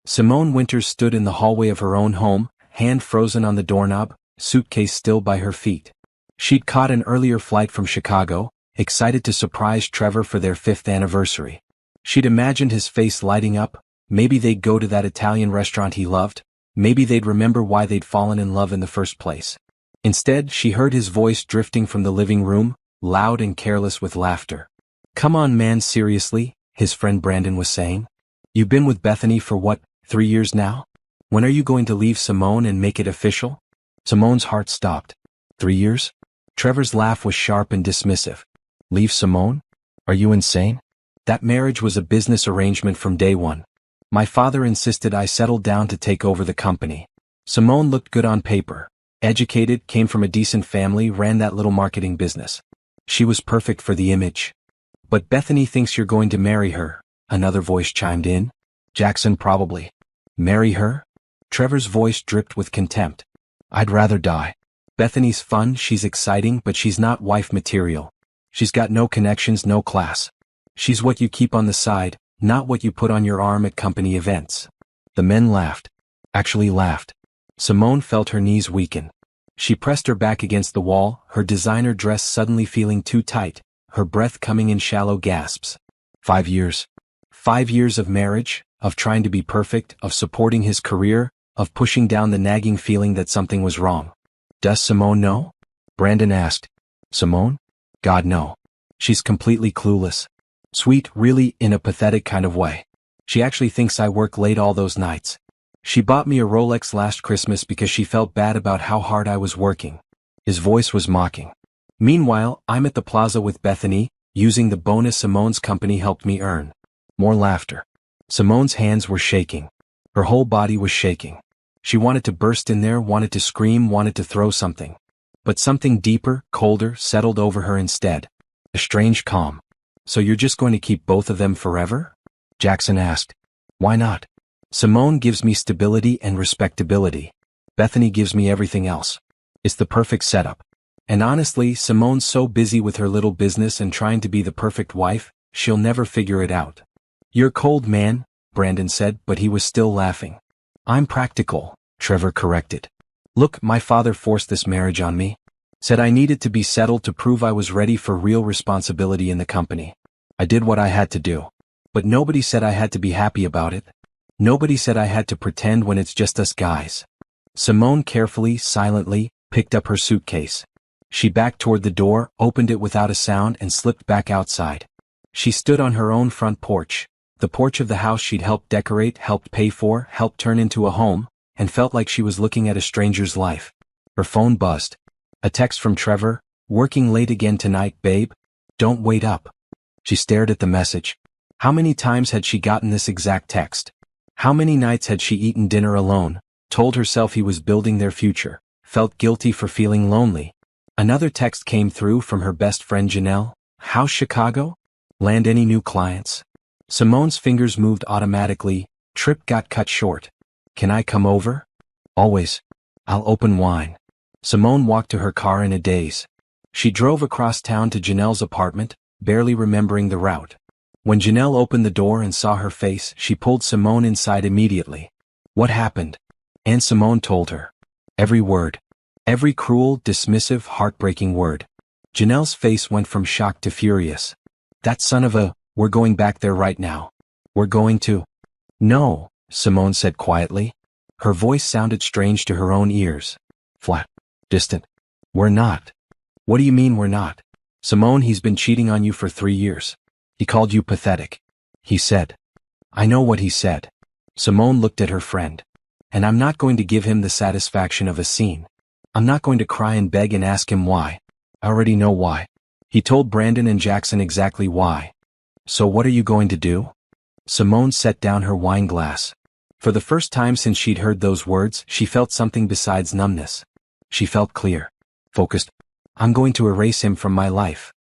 Simone Winters stood in the hallway of her own home, hand frozen on the doorknob, suitcase still by her feet. She'd caught an earlier flight from Chicago, excited to surprise Trevor for their 5th anniversary. She'd imagined his face lighting up, maybe they'd go to that Italian restaurant he loved, maybe they'd remember why they'd fallen in love in the first place. Instead, she heard his voice drifting from the living room, loud and careless with laughter. "Come on man, seriously," his friend Brandon was saying. "You've been with Bethany for what, 3 years now? When are you going to leave Simone and make it official?" Simone's heart stopped. 3 years? Trevor's laugh was sharp and dismissive. "Leave Simone? Are you insane? That marriage was a business arrangement from day one. My father insisted I settled down to take over the company. Simone looked good on paper. Educated, came from a decent family, ran that little marketing business. She was perfect for the image. But Bethany thinks you're going to marry her," another voice chimed in. "Jackson probably. Marry her?" Trevor's voice dripped with contempt. "I'd rather die. Bethany's fun, she's exciting, but she's not wife material. She's got no connections, no class. She's what you keep on the side, not what you put on your arm at company events." The men laughed. Actually laughed. Simone felt her knees weaken. She pressed her back against the wall, her designer dress suddenly feeling too tight, her breath coming in shallow gasps. 5 years. 5 years of marriage, of trying to be perfect, of supporting his career, of pushing down the nagging feeling that something was wrong. "Does Simone know?" Brandon asked. "Simone? God, no. She's completely clueless. Sweet, really, in a pathetic kind of way. She actually thinks I work late all those nights. She bought me a Rolex last Christmas because she felt bad about how hard I was working." His voice was mocking. "Meanwhile, I'm at the plaza with Bethany, using the bonus Simone's company helped me earn." More laughter. Simone's hands were shaking. Her whole body was shaking. She wanted to burst in there, wanted to scream, wanted to throw something. But something deeper, colder, settled over her instead. A strange calm. "So you're just going to keep both of them forever?" Jackson asked. "Why not? Simone gives me stability and respectability. Bethany gives me everything else. It's the perfect setup. And honestly, Simone's so busy with her little business and trying to be the perfect wife, she'll never figure it out." "You're cold, man," Brandon said, but he was still laughing. "I'm practical," Trevor corrected. "Look, my father forced this marriage on me. Said I needed to be settled to prove I was ready for real responsibility in the company. I did what I had to do. But nobody said I had to be happy about it. Nobody said I had to pretend when it's just us guys." Simone carefully, silently, picked up her suitcase. She backed toward the door, opened it without a sound, and slipped back outside. She stood on her own front porch, the porch of the house she'd helped decorate, helped pay for, helped turn into a home, and felt like she was looking at a stranger's life. Her phone buzzed. A text from Trevor. "Working late again tonight, babe? Don't wait up." She stared at the message. How many times had she gotten this exact text? How many nights had she eaten dinner alone, told herself he was building their future, felt guilty for feeling lonely? Another text came through from her best friend Janelle. "How's Chicago? Land any new clients?" Simone's fingers moved automatically. Trip got cut short. "Can I come over?" "Always. I'll open wine." Simone walked to her car in a daze. She drove across town to Janelle's apartment, barely remembering the route. When Janelle opened the door and saw her face, she pulled Simone inside immediately. "What happened?" And Simone told her. Every word. Every cruel, dismissive, heartbreaking word. Janelle's face went from shock to furious. "That son of a, we're going back there right now. We're going to." "No," Simone said quietly. Her voice sounded strange to her own ears. Flat. Distant. "We're not." "What do you mean we're not?" "Simone, he's been cheating on you for 3 years. He called you pathetic. He said." "I know what he said." Simone looked at her friend. "And I'm not going to give him the satisfaction of a scene. I'm not going to cry and beg and ask him why. I already know why. He told Brandon and Jackson exactly why." "So what are you going to do?" Simone set down her wine glass. For the first time since she'd heard those words, she felt something besides numbness. She felt clear. Focused. "I'm going to erase him from my life."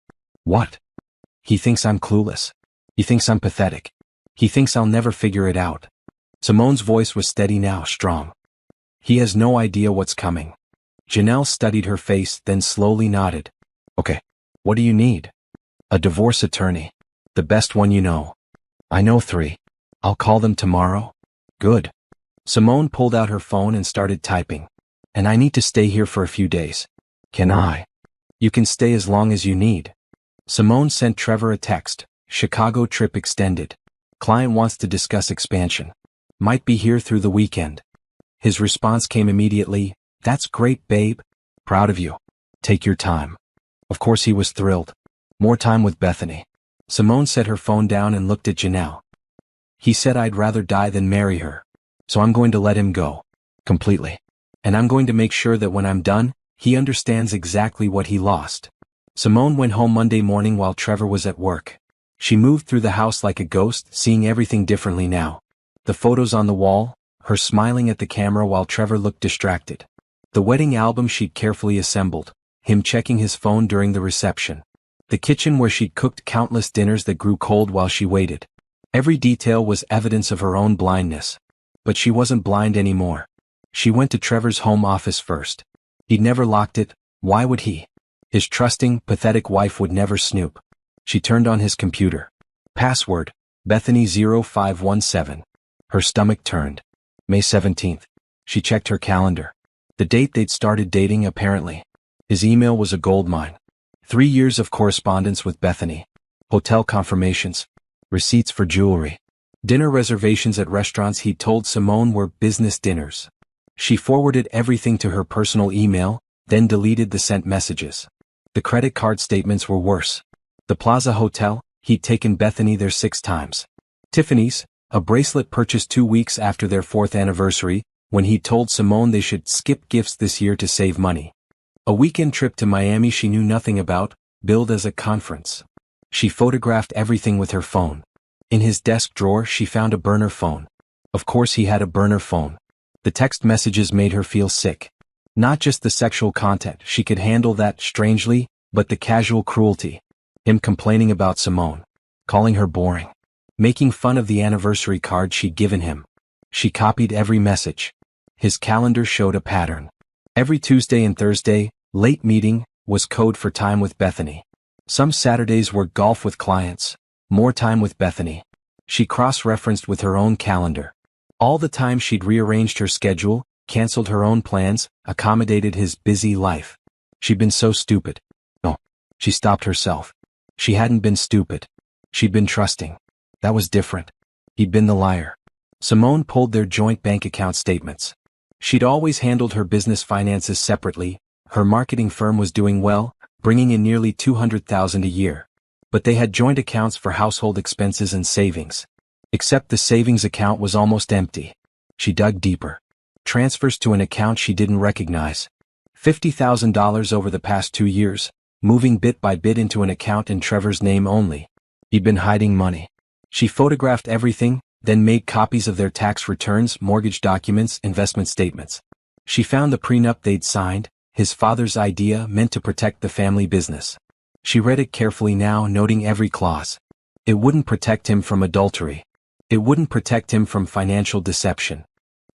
"What?" "He thinks I'm clueless. He thinks I'm pathetic. He thinks I'll never figure it out." Simone's voice was steady now, strong. "He has no idea what's coming." Janelle studied her face, then slowly nodded. "Okay. What do you need?" "A divorce attorney. The best one you know." "I know 3. I'll call them tomorrow." Good. Simone pulled out her phone and started typing. And I need to stay here for a few days. Can I? You can stay as long as you need. Simone sent Trevor a text. Chicago trip extended. Client wants to discuss expansion. Might be here through the weekend. His response came immediately. That's great, babe. Proud of you. Take your time. Of course he was thrilled. More time with Bethany. Simone set her phone down and looked at Janelle. He said I'd rather die than marry her. So I'm going to let him go. Completely. And I'm going to make sure that when I'm done, he understands exactly what he lost. Simone went home Monday morning while Trevor was at work. She moved through the house like a ghost, seeing everything differently now. The photos on the wall, her smiling at the camera while Trevor looked distracted. The wedding album she'd carefully assembled, him checking his phone during the reception. The kitchen where she'd cooked countless dinners that grew cold while she waited. Every detail was evidence of her own blindness. But she wasn't blind anymore. She went to Trevor's home office first. He'd never locked it. Why would he? His trusting, pathetic wife would never snoop. She turned on his computer. Password, Bethany 0517. Her stomach turned. May 17th. She checked her calendar. The date they'd started dating apparently. His email was a goldmine. 3 years of correspondence with Bethany. Hotel confirmations. Receipts for jewelry. Dinner reservations at restaurants he'd told Simone were business dinners. She forwarded everything to her personal email, then deleted the sent messages. The credit card statements were worse. The Plaza Hotel, he'd taken Bethany there 6 times. Tiffany's, a bracelet purchased 2 weeks after their 4th anniversary, when he'd told Simone they should skip gifts this year to save money. A weekend trip to Miami she knew nothing about, billed as a conference. She photographed everything with her phone. In his desk drawer she found a burner phone. Of course he had a burner phone. The text messages made her feel sick. Not just the sexual content, she could handle that strangely, but the casual cruelty. Him complaining about Simone. Calling her boring. Making fun of the anniversary card she'd given him. She copied every message. His calendar showed a pattern. Every Tuesday and Thursday, late meeting, was code for time with Bethany. Some Saturdays were golf with clients. More time with Bethany. She cross-referenced with her own calendar. All the time she'd rearranged her schedule, canceled her own plans, accommodated his busy life. She'd been so stupid. No. She stopped herself. She hadn't been stupid. She'd been trusting. That was different. He'd been the liar. Simone pulled their joint bank account statements. She'd always handled her business finances separately. Her marketing firm was doing well, bringing in nearly $200,000 a year. But they had joint accounts for household expenses and savings. Except the savings account was almost empty. She dug deeper. Transfers to an account she didn't recognize. $50,000 over the past 2 years, moving bit by bit into an account in Trevor's name only. He'd been hiding money. She photographed everything, then made copies of their tax returns, mortgage documents, investment statements. She found the prenup they'd signed, his father's idea meant to protect the family business. She read it carefully now, noting every clause. It wouldn't protect him from adultery. It wouldn't protect him from financial deception.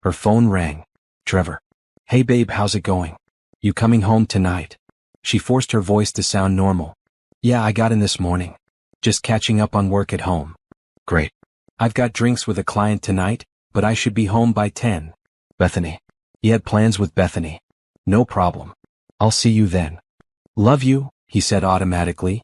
Her phone rang. Trevor. Hey babe, how's it going? You coming home tonight? She forced her voice to sound normal. Yeah, I got in this morning. Just catching up on work at home. Great. I've got drinks with a client tonight, but I should be home by 10. Bethany. He had plans with Bethany. No problem. I'll see you then. Love you, he said automatically.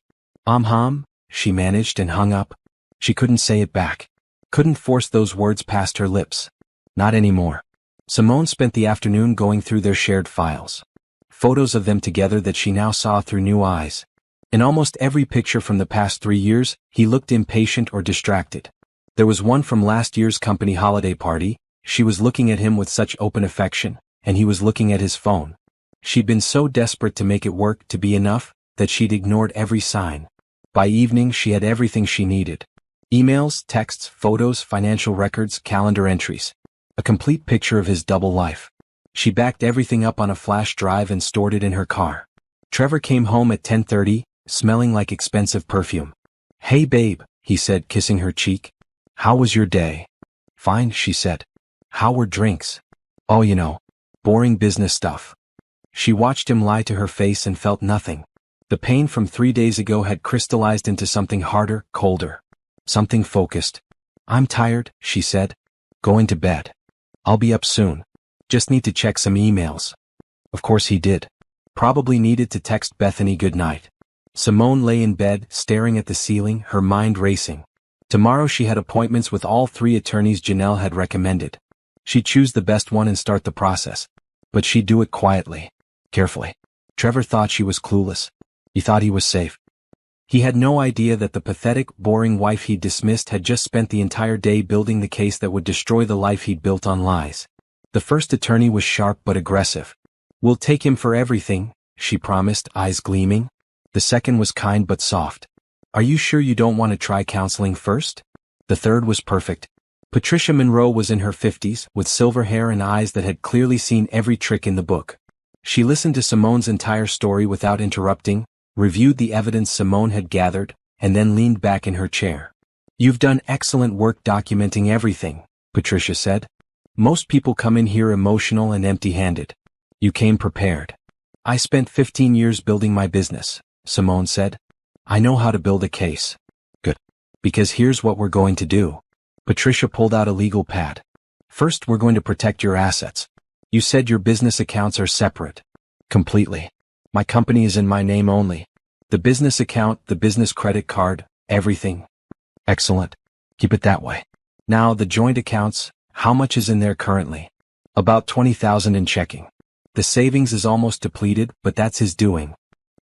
She managed and hung up. She couldn't say it back. Couldn't force those words past her lips. Not anymore. Simone spent the afternoon going through their shared files. Photos of them together that she now saw through new eyes. In almost every picture from the past 3 years, he looked impatient or distracted. There was one from last year's company holiday party. She was looking at him with such open affection, and he was looking at his phone. She'd been so desperate to make it work, to be enough, that she'd ignored every sign. By evening she had everything she needed. Emails, texts, photos, financial records, calendar entries. A complete picture of his double life. She backed everything up on a flash drive and stored it in her car. Trevor came home at 10:30, smelling like expensive perfume. Hey babe, he said, kissing her cheek. How was your day? Fine, she said. How were drinks? Oh, you know, boring business stuff. She watched him lie to her face and felt nothing. The pain from 3 days ago had crystallized into something harder, colder. Something focused. I'm tired, she said. Going to bed. I'll be up soon. Just need to check some emails. Of course he did. Probably needed to text Bethany goodnight. Simone lay in bed, staring at the ceiling, her mind racing. Tomorrow she had appointments with all 3 attorneys Janelle had recommended. She'd choose the best one and start the process. But she'd do it quietly, carefully. Trevor thought she was clueless. He thought he was safe. He had no idea that the pathetic, boring wife he'd dismissed had just spent the entire day building the case that would destroy the life he'd built on lies. The first attorney was sharp but aggressive. "We'll take him for everything," she promised, eyes gleaming. The second was kind but soft. "Are you sure you don't want to try counseling first?" The third was perfect. Patricia Monroe was in her 50s, with silver hair and eyes that had clearly seen every trick in the book. She listened to Simone's entire story without interrupting, reviewed the evidence Simone had gathered, and then leaned back in her chair. "You've done excellent work documenting everything," Patricia said. "Most people come in here emotional and empty-handed. You came prepared." "I spent 15 years building my business," Simone said. "I know how to build a case." "Good. Because here's what we're going to do." Patricia pulled out a legal pad. "First, we're going to protect your assets. You said your business accounts are separate." "Completely. My company is in my name only. The business account, the business credit card, everything." "Excellent. Keep it that way." "Now, the joint accounts, how much is in there currently?" "About 20,000 in checking. The savings is almost depleted, but that's his doing.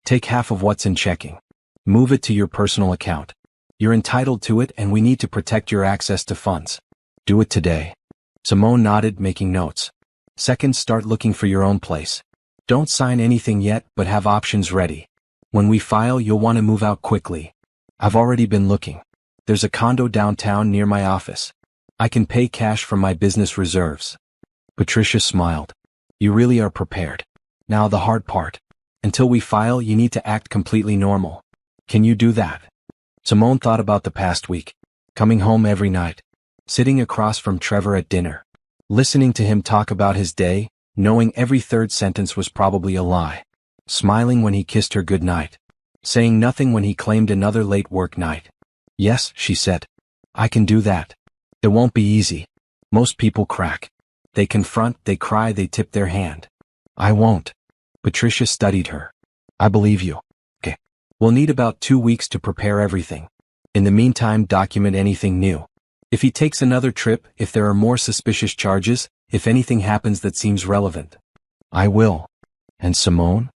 Take half of what's in checking. Move it to your personal account. You're entitled to it and we need to protect your access to funds. Do it today." Simone nodded, making notes. "Second, start looking for your own place. Don't sign anything yet, but have options ready. When we file, you'll want to move out quickly. I've already been looking. There's a condo downtown near my office. I can pay cash from my business reserves." Patricia smiled. "You really are prepared. Now the hard part. Until we file, you need to act completely normal. Can you do that?" Simone thought about the past week. Coming home every night. Sitting across from Trevor at dinner. Listening to him talk about his day, knowing every third sentence was probably a lie. Smiling when he kissed her goodnight. Saying nothing when he claimed another late work night. "Yes," she said. "I can do that. It won't be easy. Most people crack. They confront, they cry, they tip their hand. I won't." Patricia studied her. "I believe you." "Okay. We'll need about 2 weeks to prepare everything. In the meantime, document anything new. If he takes another trip, if there are more suspicious charges, if anything happens that seems relevant." "I will." "And Simone?"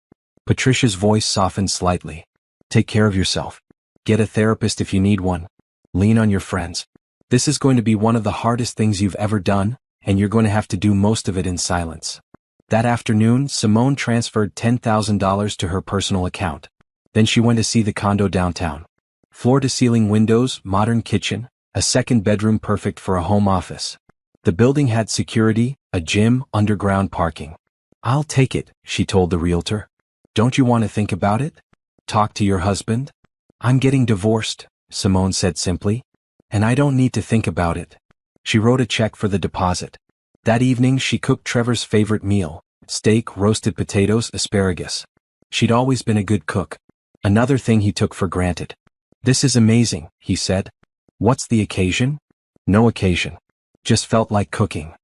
Patricia's voice softened slightly. "Take care of yourself. Get a therapist if you need one. Lean on your friends. This is going to be one of the hardest things you've ever done, and you're going to have to do most of it in silence." That afternoon, Simone transferred $10,000 to her personal account. Then she went to see the condo downtown. Floor-to-ceiling windows, modern kitchen, a second bedroom perfect for a home office. The building had security, a gym, underground parking. "I'll take it," she told the realtor. "Don't you want to think about it? Talk to your husband?" "I'm getting divorced," Simone said simply. "And I don't need to think about it." She wrote a check for the deposit. That evening she cooked Trevor's favorite meal, steak, roasted potatoes, asparagus. She'd always been a good cook. Another thing he took for granted. "This is amazing," he said. "What's the occasion?" "No occasion. Just felt like cooking."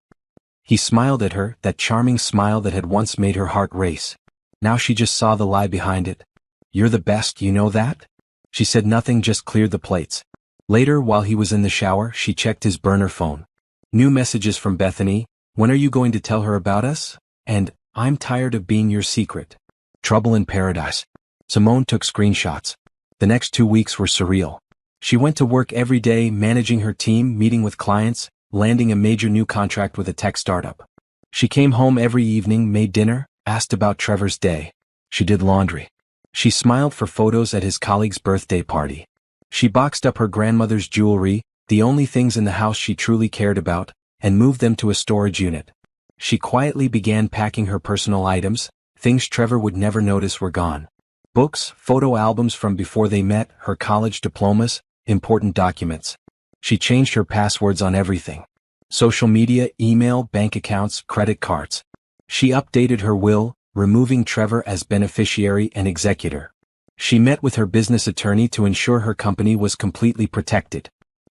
He smiled at her, that charming smile that had once made her heart race. Now she just saw the lie behind it. "You're the best, you know that?" She said nothing, just cleared the plates. Later, while he was in the shower, she checked his burner phone. New messages from Bethany. "When are you going to tell her about us?" And, "I'm tired of being your secret." Trouble in paradise. Simone took screenshots. The next 2 weeks were surreal. She went to work every day, managing her team, meeting with clients, landing a major new contract with a tech startup. She came home every evening, made dinner, asked about Trevor's day. She did laundry. She smiled for photos at his colleague's birthday party. She boxed up her grandmother's jewelry, the only things in the house she truly cared about, and moved them to a storage unit. She quietly began packing her personal items. Things Trevor would never notice were gone. Books, photo albums from before they met, her college diplomas, important documents. She changed her passwords on everything. Social media, email, bank accounts, credit cards. She updated her will, removing Trevor as beneficiary and executor. She met with her business attorney to ensure her company was completely protected.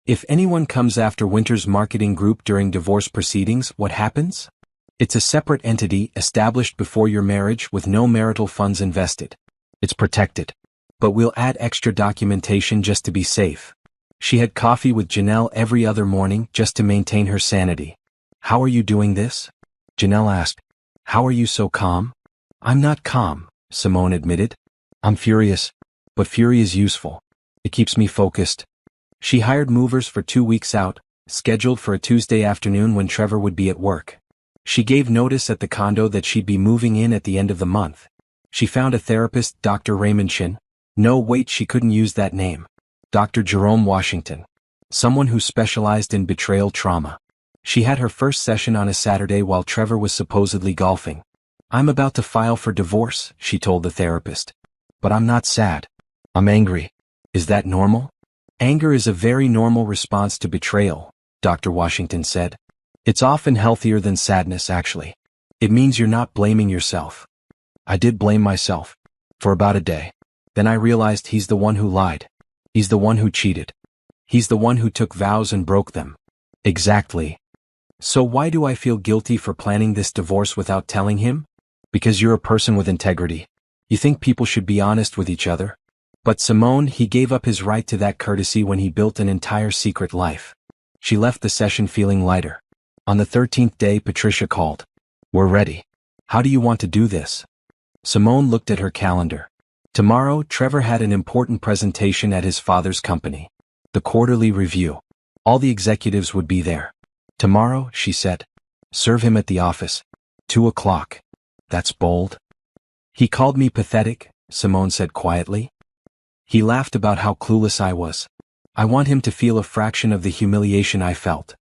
If anyone comes after Winter's marketing group during divorce proceedings, what happens? It's a separate entity established before your marriage with no marital funds invested. It's protected. But we'll add extra documentation just to be safe. She had coffee with Janelle every other morning just to maintain her sanity. How are you doing this? Janelle asked. How are you so calm? I'm not calm, Simone admitted. I'm furious. But fury is useful. It keeps me focused. She hired movers for 2 weeks out, scheduled for a Tuesday afternoon when Trevor would be at work. She gave notice at the condo that she'd be moving in at the end of the month. She found a therapist, Dr. Raymondson. No, wait, she couldn't use that name. Dr. Jerome Washington. Someone who specialized in betrayal trauma. She had her first session on a Saturday while Trevor was supposedly golfing. I'm about to file for divorce, she told the therapist. But I'm not sad. I'm angry. Is that normal? Anger is a very normal response to betrayal, Dr. Washington said. It's often healthier than sadness, actually. It means you're not blaming yourself. I did blame myself. For about a day. Then I realized he's the one who lied. He's the one who cheated. He's the one who took vows and broke them. Exactly. So why do I feel guilty for planning this divorce without telling him? Because you're a person with integrity. You think people should be honest with each other? But Simone, he gave up his right to that courtesy when he built an entire secret life. She left the session feeling lighter. On the 13th day, Patricia called. We're ready. How do you want to do this? Simone looked at her calendar. Tomorrow, Trevor had an important presentation at his father's company. The quarterly review. All the executives would be there. Tomorrow, she said. Serve him at the office. 2 o'clock. That's bold. He called me pathetic, Simone said quietly. He laughed about how clueless I was. I want him to feel a fraction of the humiliation I felt.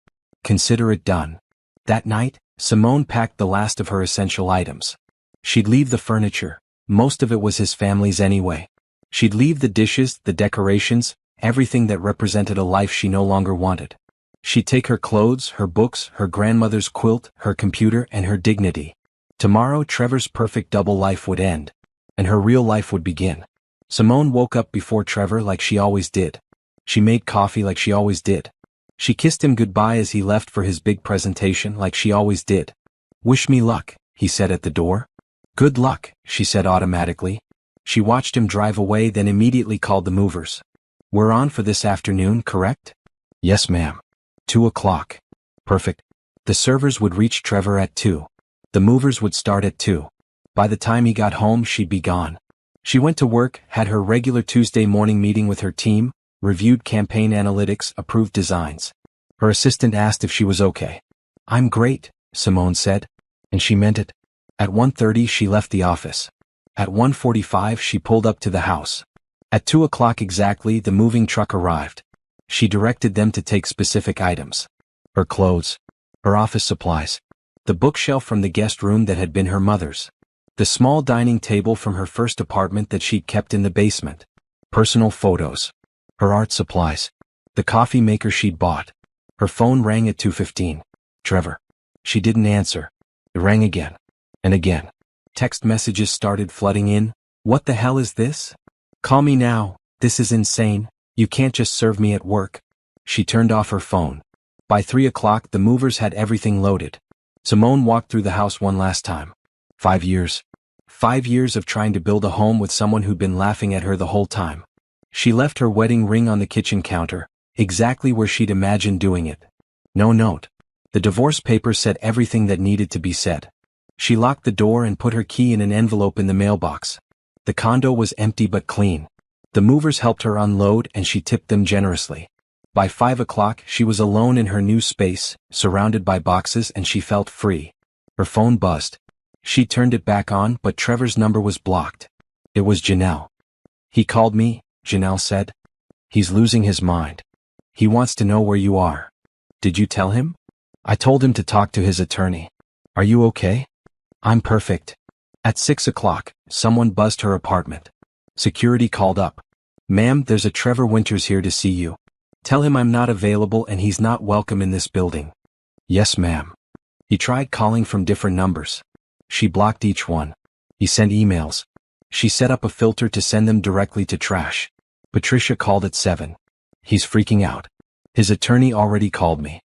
Consider it done. That night, Simone packed the last of her essential items. She'd leave the furniture. Most of it was his family's anyway. She'd leave the dishes, the decorations, everything that represented a life she no longer wanted. She'd take her clothes, her books, her grandmother's quilt, her computer, and her dignity. Tomorrow, Trevor's perfect double life would end. And her real life would begin. Simone woke up before Trevor like she always did. She made coffee like she always did. She kissed him goodbye as he left for his big presentation like she always did. Wish me luck, he said at the door. Good luck, she said automatically. She watched him drive away, then immediately called the movers. We're on for this afternoon, correct? Yes, ma'am. 2 o'clock. Perfect. The servers would reach Trevor at 2. The movers would start at 2. By the time he got home, she'd be gone. She went to work, had her regular Tuesday morning meeting with her team, reviewed campaign analytics, approved designs. Her assistant asked if she was okay. I'm great, Simone said. And she meant it. At 1:30 she left the office. At 1:45 she pulled up to the house. At 2 o'clock exactly the moving truck arrived. She directed them to take specific items. Her clothes. Her office supplies. The bookshelf from the guest room that had been her mother's. The small dining table from her first apartment that she'd kept in the basement. Personal photos. Her art supplies. The coffee maker she'd bought. Her phone rang at 2:15. Trevor. She didn't answer. It rang again. And again. Text messages started flooding in. What the hell is this? Call me now. This is insane. You can't just serve me at work. She turned off her phone. By 3 o'clock the movers had everything loaded. Simone walked through the house one last time. 5 years. 5 years of trying to build a home with someone who'd been laughing at her the whole time. She left her wedding ring on the kitchen counter, exactly where she'd imagined doing it. No note. The divorce papers said everything that needed to be said. She locked the door and put her key in an envelope in the mailbox. The condo was empty but clean. The movers helped her unload and she tipped them generously. By 5 o'clock she was alone in her new space, surrounded by boxes, and she felt free. Her phone buzzed. She turned it back on, but Trevor's number was blocked. It was Janelle. He called me, Janelle said. He's losing his mind. He wants to know where you are. Did you tell him? I told him to talk to his attorney. Are you okay? I'm perfect. At 6 o'clock, someone buzzed her apartment. Security called up. Ma'am, there's a Trevor Winters here to see you. Tell him I'm not available and he's not welcome in this building. Yes, ma'am. He tried calling from different numbers. She blocked each one. He sent emails. She set up a filter to send them directly to trash. Patricia called at 7. He's freaking out. His attorney already called me.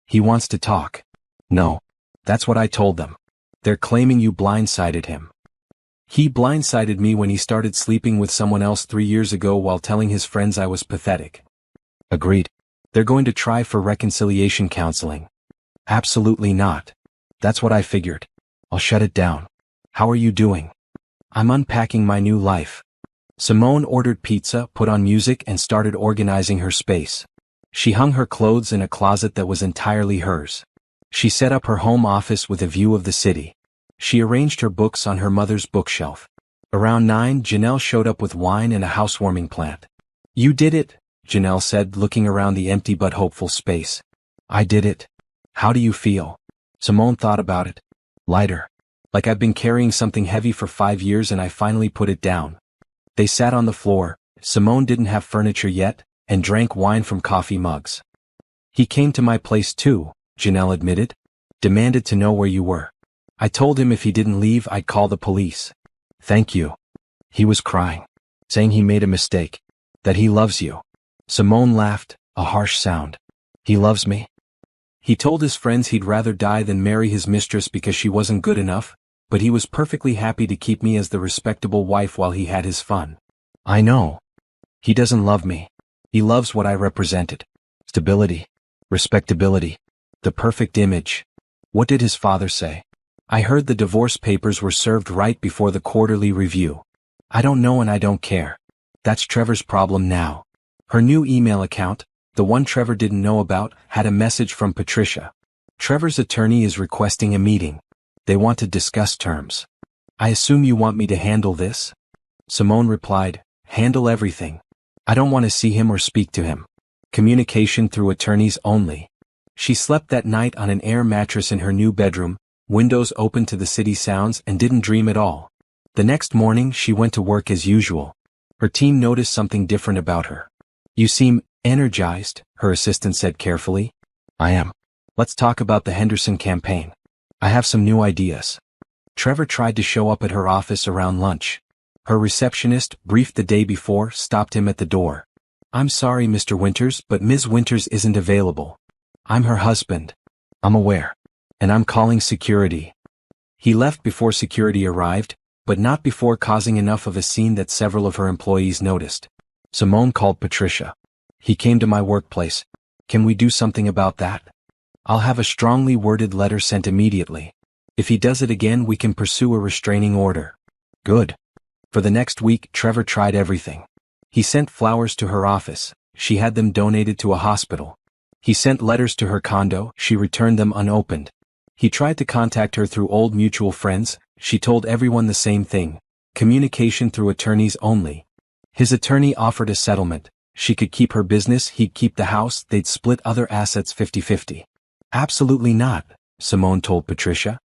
He wants to talk. No. That's what I told them. They're claiming you blindsided him. He blindsided me when he started sleeping with someone else 3 years ago while telling his friends I was pathetic. Agreed. They're going to try for reconciliation counseling. Absolutely not. That's what I figured. I'll shut it down. How are you doing? I'm unpacking my new life. Simone ordered pizza, put on music, and started organizing her space. She hung her clothes in a closet that was entirely hers. She set up her home office with a view of the city. She arranged her books on her mother's bookshelf. Around 9, Janelle showed up with wine and a housewarming plant. You did it, Janelle said, looking around the empty but hopeful space. I did it. How do you feel? Simone thought about it. Lighter. Like I've been carrying something heavy for 5 years and I finally put it down. They sat on the floor. Simone didn't have furniture yet, and drank wine from coffee mugs. He came to my place too, Janelle admitted. Demanded to know where you were. I told him if he didn't leave I'd call the police. Thank you. He was crying. Saying he made a mistake. That he loves you. Simone laughed, a harsh sound. He loves me? He told his friends he'd rather die than marry his mistress because she wasn't good enough, but he was perfectly happy to keep me as the respectable wife while he had his fun. I know. He doesn't love me. He loves what I represented. Stability. Respectability. The perfect image. What did his father say? I heard the divorce papers were served right before the quarterly review. I don't know and I don't care. That's Trevor's problem now. Her new email account, the one Trevor didn't know about, had a message from Patricia. Trevor's attorney is requesting a meeting. They want to discuss terms. I assume you want me to handle this? Simone replied, handle everything. I don't want to see him or speak to him. Communication through attorneys only. She slept that night on an air mattress in her new bedroom, windows open to the city sounds, and didn't dream at all. The next morning she went to work as usual. Her team noticed something different about her. You seem energized, her assistant said carefully. I am. Let's talk about the Henderson campaign. I have some new ideas. Trevor tried to show up at her office around lunch. Her receptionist, briefed the day before, stopped him at the door. I'm sorry, Mr. Winters, but Ms. Winters isn't available. I'm her husband. I'm aware. And I'm calling security. He left before security arrived, but not before causing enough of a scene that several of her employees noticed. Simone called Patricia. He came to my workplace. Can we do something about that? I'll have a strongly worded letter sent immediately. If he does it again, we can pursue a restraining order. Good. For the next week, Trevor tried everything. He sent flowers to her office. She had them donated to a hospital. He sent letters to her condo. She returned them unopened. He tried to contact her through old mutual friends. She told everyone the same thing. Communication through attorneys only. His attorney offered a settlement. She could keep her business, he'd keep the house, they'd split other assets 50-50. Absolutely not, Simone told Patricia.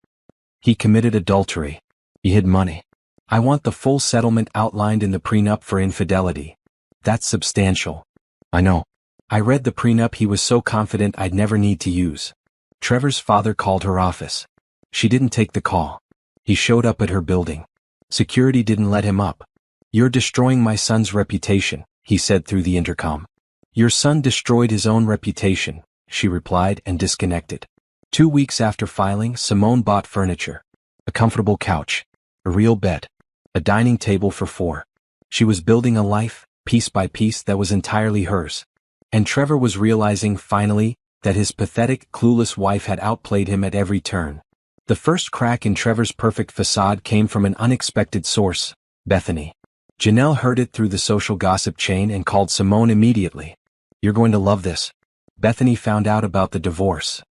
He committed adultery. He hid money. I want the full settlement outlined in the prenup for infidelity. That's substantial. I know. I read the prenup he was so confident I'd never need to use. Trevor's father called her office. She didn't take the call. He showed up at her building. Security didn't let him up. You're destroying my son's reputation, he said through the intercom. Your son destroyed his own reputation, she replied and disconnected. 2 weeks after filing, Simone bought furniture. A comfortable couch. A real bed. A dining table for 4. She was building a life, piece by piece, that was entirely hers. And Trevor was realizing, finally, that his pathetic, clueless wife had outplayed him at every turn. The first crack in Trevor's perfect facade came from an unexpected source, Bethany. Janelle heard it through the social gossip chain and called Simone immediately. You're going to love this. Bethany found out about the divorce.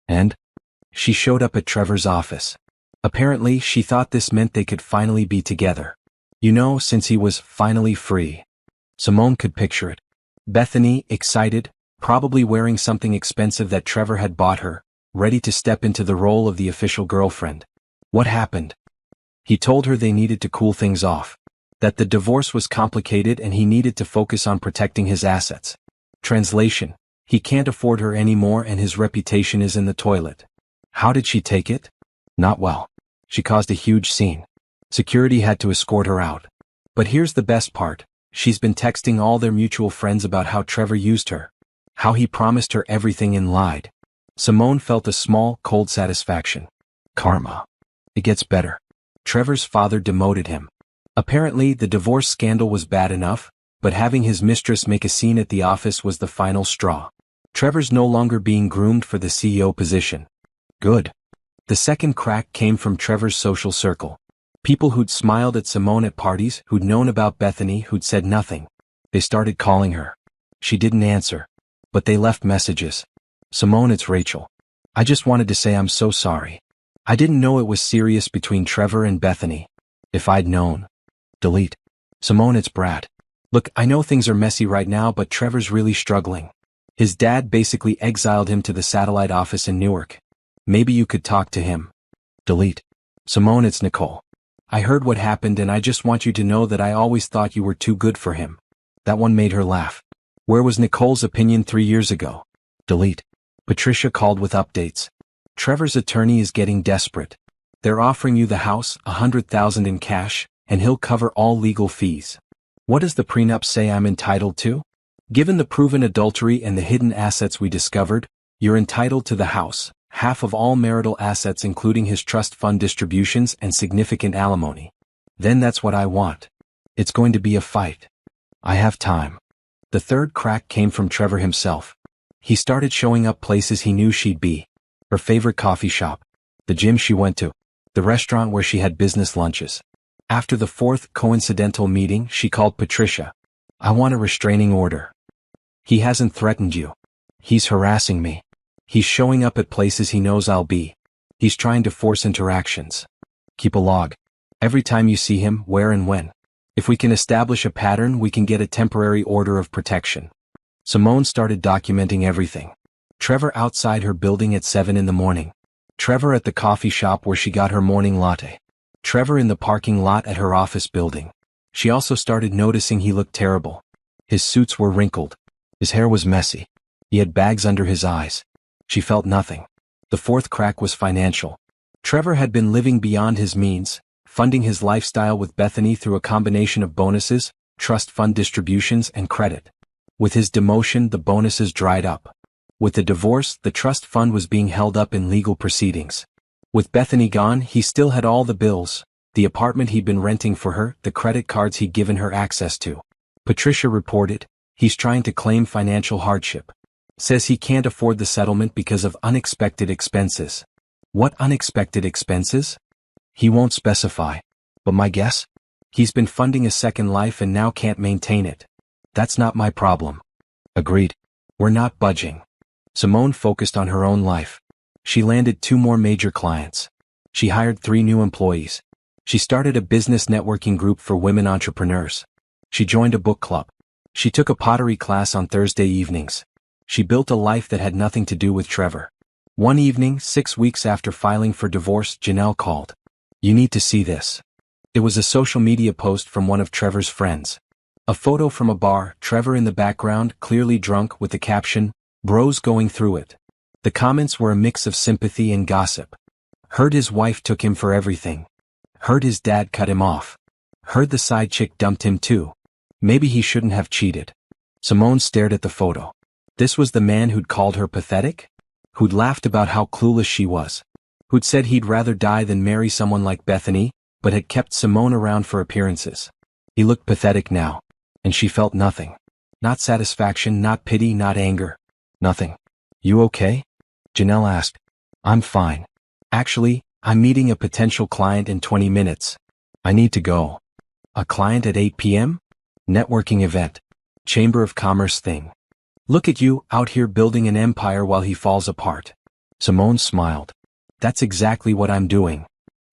And? She showed up at Trevor's office. Apparently, she thought this meant they could finally be together. You know, since he was finally free. Simone could picture it. Bethany, excited, probably wearing something expensive that Trevor had bought her, ready to step into the role of the official girlfriend. What happened? He told her they needed to cool things off. That the divorce was complicated and he needed to focus on protecting his assets. Translation: he can't afford her anymore and his reputation is in the toilet. How did she take it? Not well. She caused a huge scene. Security had to escort her out. But here's the best part. She's been texting all their mutual friends about how Trevor used her. How he promised her everything and lied. Simone felt a small, cold satisfaction. Karma. It gets better. Trevor's father demoted him. Apparently, the divorce scandal was bad enough, but having his mistress make a scene at the office was the final straw. Trevor's no longer being groomed for the CEO position. Good. The second crack came from Trevor's social circle. People who'd smiled at Simone at parties, who'd known about Bethany, who'd said nothing. They started calling her. She didn't answer. But they left messages. Simone, it's Rachel. I just wanted to say I'm so sorry. I didn't know it was serious between Trevor and Bethany. If I'd known. Delete. Simone, it's Brad. Look, I know things are messy right now, but Trevor's really struggling. His dad basically exiled him to the satellite office in Newark. Maybe you could talk to him. Delete. Simone, it's Nicole. I heard what happened and I just want you to know that I always thought you were too good for him. That one made her laugh. Where was Nicole's opinion 3 years ago? Delete. Patricia called with updates. Trevor's attorney is getting desperate. They're offering you the house, $100,000 in cash, and he'll cover all legal fees. What does the prenup say I'm entitled to? Given the proven adultery and the hidden assets we discovered, you're entitled to the house, half of all marital assets including his trust fund distributions and significant alimony. Then that's what I want. It's going to be a fight. I have time. The third crack came from Trevor himself. He started showing up places he knew she'd be. Her favorite coffee shop. The gym she went to. The restaurant where she had business lunches. After the fourth coincidental meeting, she called Patricia. I want a restraining order. He hasn't threatened you. He's harassing me. He's showing up at places he knows I'll be. He's trying to force interactions. Keep a log. Every time you see him, where and when. If we can establish a pattern, we can get a temporary order of protection. Simone started documenting everything. Trevor outside her building at 7 in the morning. Trevor at the coffee shop where she got her morning latte. Trevor in the parking lot at her office building. She also started noticing he looked terrible. His suits were wrinkled. His hair was messy. He had bags under his eyes. She felt nothing. The fourth crack was financial. Trevor had been living beyond his means, funding his lifestyle with Bethany through a combination of bonuses, trust fund distributions, and credit. With his demotion, the bonuses dried up. With the divorce, the trust fund was being held up in legal proceedings. With Bethany gone, he still had all the bills, the apartment he'd been renting for her, the credit cards he'd given her access to. Patricia reported, he's trying to claim financial hardship. Says he can't afford the settlement because of unexpected expenses. What unexpected expenses? He won't specify. But my guess? He's been funding a second life and now can't maintain it. That's not my problem. Agreed. We're not budging. Simone focused on her own life. She landed 2 more major clients. She hired 3 new employees. She started a business networking group for women entrepreneurs. She joined a book club. She took a pottery class on Thursday evenings. She built a life that had nothing to do with Trevor. One evening, 6 weeks after filing for divorce, Janelle called. You need to see this. It was a social media post from one of Trevor's friends. A photo from a bar, Trevor in the background, clearly drunk, with the caption, "Bros going through it." The comments were a mix of sympathy and gossip. Heard his wife took him for everything. Heard his dad cut him off. Heard the side chick dumped him too. Maybe he shouldn't have cheated. Simone stared at the photo. This was the man who'd called her pathetic? Who'd laughed about how clueless she was? Who'd said he'd rather die than marry someone like Bethany, but had kept Simone around for appearances? He looked pathetic now. And she felt nothing. Not satisfaction, not pity, not anger. Nothing. You okay? Janelle asked. I'm fine. Actually, I'm meeting a potential client in 20 minutes. I need to go. A client at 8 p.m.? Networking event. Chamber of Commerce thing. Look at you, out here building an empire while he falls apart. Simone smiled. That's exactly what I'm doing.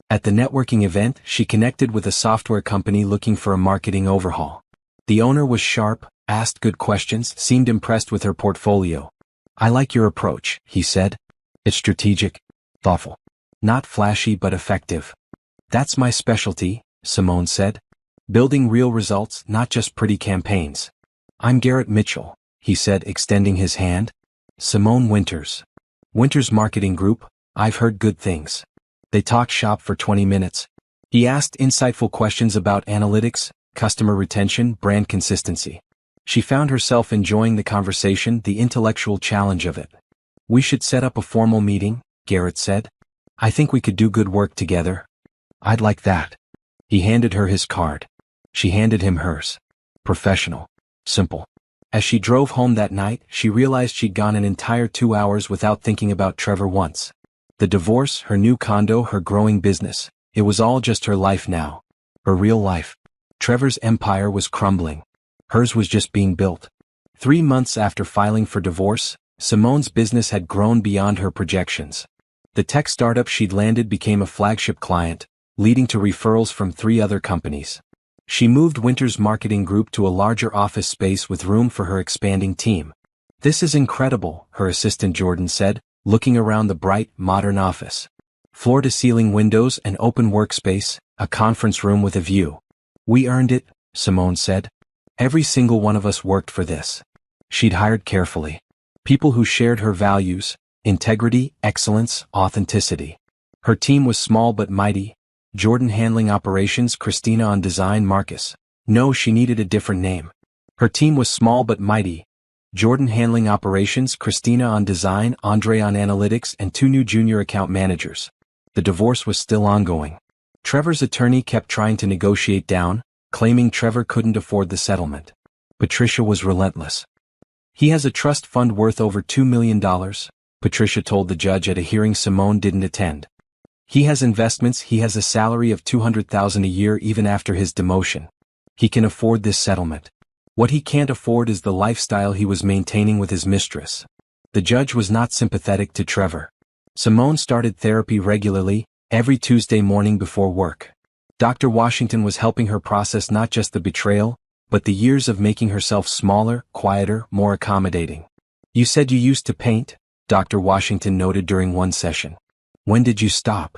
At the networking event, she connected with a software company looking for a marketing overhaul. The owner was sharp, asked good questions, seemed impressed with her portfolio. I like your approach, he said. It's strategic, thoughtful. Not flashy but effective. That's my specialty, Simone said. Building real results, not just pretty campaigns. I'm Garrett Mitchell, he said, extending his hand. Simone Winters. Winters Marketing Group, I've heard good things. They talked shop for 20 minutes. He asked insightful questions about analytics, customer retention, brand consistency. She found herself enjoying the conversation, the intellectual challenge of it. "We should set up a formal meeting," Garrett said. "I think we could do good work together." "I'd like that." He handed her his card. She handed him hers. Professional. Simple. As she drove home that night, she realized she'd gone an entire 2 hours without thinking about Trevor once. The divorce, her new condo, her growing business. It was all just her life now. Her real life. Trevor's empire was crumbling. Hers was just being built. 3 months after filing for divorce, Simone's business had grown beyond her projections. The tech startup she'd landed became a flagship client, leading to referrals from 3 other companies. She moved Winter's marketing group to a larger office space with room for her expanding team. "This is incredible," her assistant Jordan said, looking around the bright, modern office. Floor-to-ceiling windows, an open workspace, a conference room with a view. "We earned it," Simone said. "Every single one of us worked for this." She'd hired carefully. People who shared her values: integrity, excellence, authenticity. Her team was small but mighty. Jordan handling operations, Christina on design, Marcus. No, she needed a different name. Her team was small but mighty. Jordan handling operations, Christina on design, Andre on analytics, and 2 new junior account managers. The divorce was still ongoing. Trevor's attorney kept trying to negotiate down, claiming Trevor couldn't afford the settlement. Patricia was relentless. "He has a trust fund worth over $2 million, Patricia told the judge at a hearing Simone didn't attend. "He has investments, he has a salary of $200,000 a year even after his demotion. He can afford this settlement. What he can't afford is the lifestyle he was maintaining with his mistress." The judge was not sympathetic to Trevor. Simone started therapy regularly, every Tuesday morning before work. Dr. Washington was helping her process not just the betrayal, but the years of making herself smaller, quieter, more accommodating. "You said you used to paint," Dr. Washington noted during one session. "When did you stop?"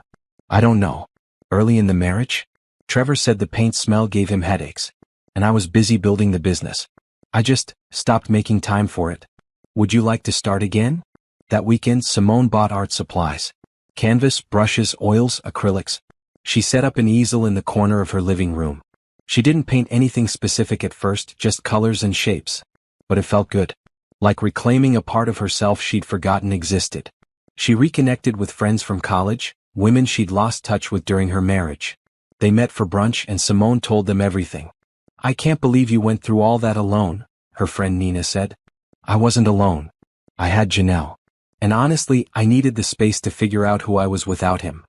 "I don't know. Early in the marriage?" Trevor said the paint smell gave him headaches. "And I was busy building the business. I just stopped making time for it." "Would you like to start again?" That weekend, Simone bought art supplies. Canvas, brushes, oils, acrylics. She set up an easel in the corner of her living room. She didn't paint anything specific at first, just colors and shapes. But it felt good. Like reclaiming a part of herself she'd forgotten existed. She reconnected with friends from college, women she'd lost touch with during her marriage. They met for brunch and Simone told them everything. "I can't believe you went through all that alone," her friend Nina said. "I wasn't alone. I had Janelle. And honestly, I needed the space to figure out who I was without him."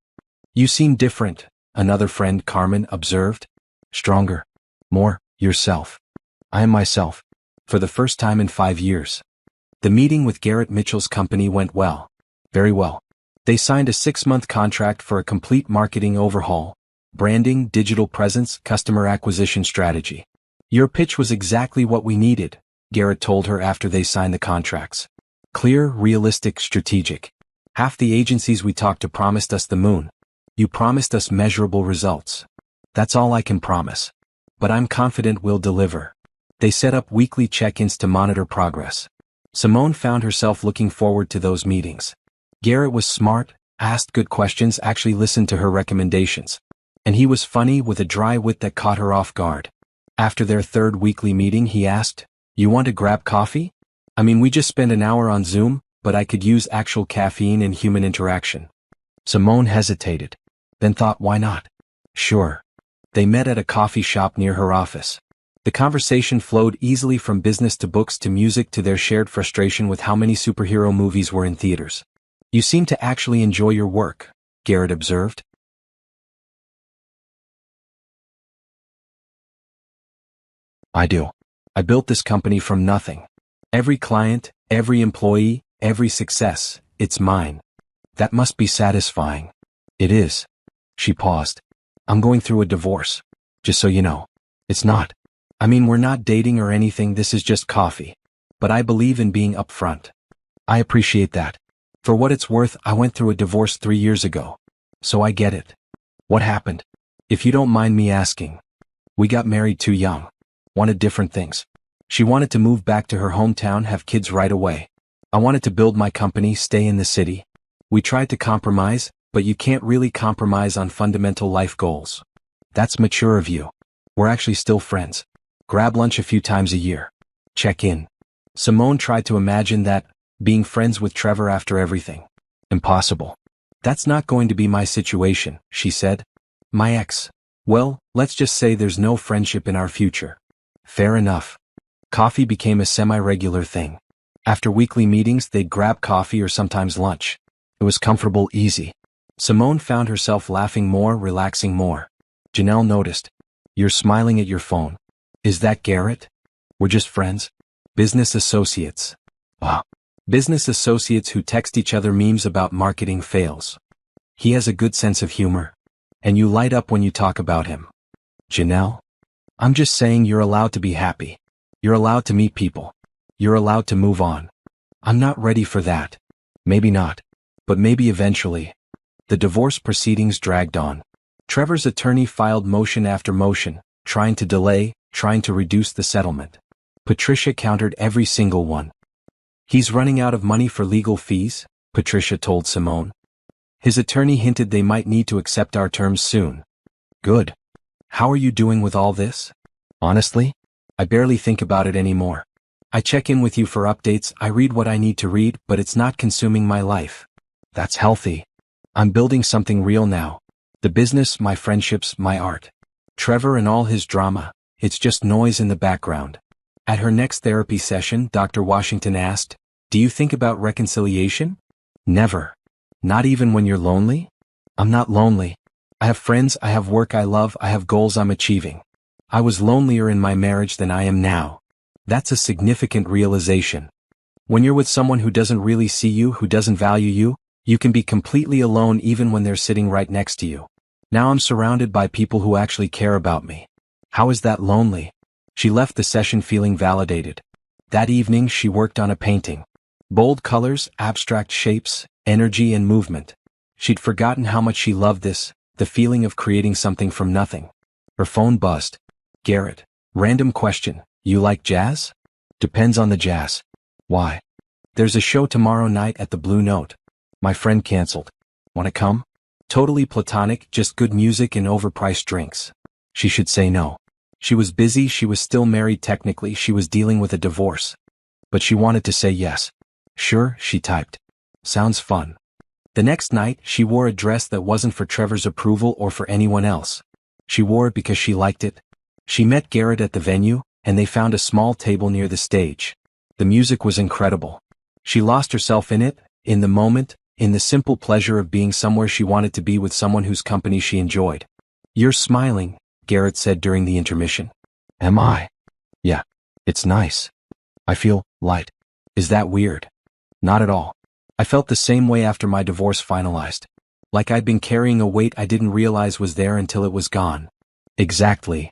"You seem different," another friend, Carmen, observed. "Stronger. More yourself." "I am myself. For the first time in 5 years." The meeting with Garrett Mitchell's company went well. Very well. They signed a 6-month contract for a complete marketing overhaul. Branding, digital presence, customer acquisition strategy. "Your pitch was exactly what we needed," Garrett told her after they signed the contracts. "Clear, realistic, strategic. Half the agencies we talked to promised us the moon. You promised us measurable results. That's all I can promise. But I'm confident we'll deliver." They set up weekly check-ins to monitor progress. Simone found herself looking forward to those meetings. Garrett was smart, asked good questions, actually listened to her recommendations. And he was funny, with a dry wit that caught her off guard. After their 3rd weekly meeting he asked, "You want to grab coffee? I mean, we just spent an hour on Zoom, but I could use actual caffeine and human interaction." Simone hesitated, then thought, why not? Sure. They met at a coffee shop near her office. The conversation flowed easily from business to books to music to their shared frustration with how many superhero movies were in theaters. "You seem to actually enjoy your work," Garrett observed. "I do. I built this company from nothing. Every client, every employee, every success, it's mine. That must be satisfying." "It is." She paused. "I'm going through a divorce. Just so you know." "It's not. I mean, we're not dating or anything, this is just coffee. But I believe in being upfront." "I appreciate that. For what it's worth, I went through a divorce 3 years ago. So I get it." "What happened?" "If you don't mind me asking." "We got married too young. Wanted different things. She wanted to move back to her hometown, have kids right away. I wanted to build my company, stay in the city. We tried to compromise, but you can't really compromise on fundamental life goals." "That's mature of you. We're actually still friends. Grab lunch a few times a year." Check in. Simone tried to imagine that, being friends with Trevor after everything. Impossible. That's not going to be my situation, she said. My ex. Well, let's just say there's no friendship in our future. Fair enough. Coffee became a semi-regular thing. After weekly meetings, they'd grab coffee or sometimes lunch. It was comfortable, easy. Simone found herself laughing more, relaxing more. Janelle noticed. You're smiling at your phone. Is that Garrett? We're just friends. Business associates. Wow. Business associates who text each other memes about marketing fails. He has a good sense of humor. And you light up when you talk about him. Janelle? I'm just saying you're allowed to be happy. You're allowed to meet people. You're allowed to move on. I'm not ready for that. Maybe not. But maybe eventually. The divorce proceedings dragged on. Trevor's attorney filed motion after motion, trying to delay, trying to reduce the settlement. Patricia countered every single one. He's running out of money for legal fees, Patricia told Simone. His attorney hinted they might need to accept our terms soon. Good. How are you doing with all this? Honestly, I barely think about it anymore. I check in with you for updates, I read what I need to read, but it's not consuming my life. That's healthy. I'm building something real now. The business, my friendships, my art. Trevor and all his drama, it's just noise in the background. At her next therapy session, Dr. Washington asked, do you think about reconciliation? Never. Not even when you're lonely? I'm not lonely. I have friends, I have work I love, I have goals I'm achieving. I was lonelier in my marriage than I am now. That's a significant realization. When you're with someone who doesn't really see you, who doesn't value you, you can be completely alone even when they're sitting right next to you. Now I'm surrounded by people who actually care about me. How is that lonely? She left the session feeling validated. That evening she worked on a painting. Bold colors, abstract shapes, energy and movement. She'd forgotten how much she loved this, the feeling of creating something from nothing. Her phone buzzed. Garrett. Random question. You like jazz? Depends on the jazz. Why? There's a show tomorrow night at the Blue Note. My friend canceled. Wanna come? Totally platonic, just good music and overpriced drinks. She should say no. She was busy, she was still married technically, she was dealing with a divorce. But she wanted to say yes. Sure, she typed. Sounds fun. The next night, she wore a dress that wasn't for Trevor's approval or for anyone else. She wore it because she liked it. She met Garrett at the venue, and they found a small table near the stage. The music was incredible. She lost herself in it, in the moment, in the simple pleasure of being somewhere she wanted to be with someone whose company she enjoyed. You're smiling, Garrett said during the intermission. Am I? Yeah. It's nice. I feel light. Is that weird? Not at all. I felt the same way after my divorce finalized. Like I'd been carrying a weight I didn't realize was there until it was gone. Exactly.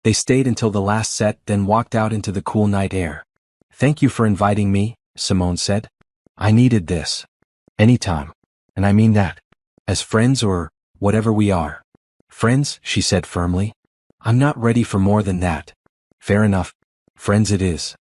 They stayed until the last set, then walked out into the cool night air. Thank you for inviting me, Simone said. I needed this. Anytime. And I mean that. As friends or whatever we are. Friends, she said firmly. I'm not ready for more than that. Fair enough. Friends it is.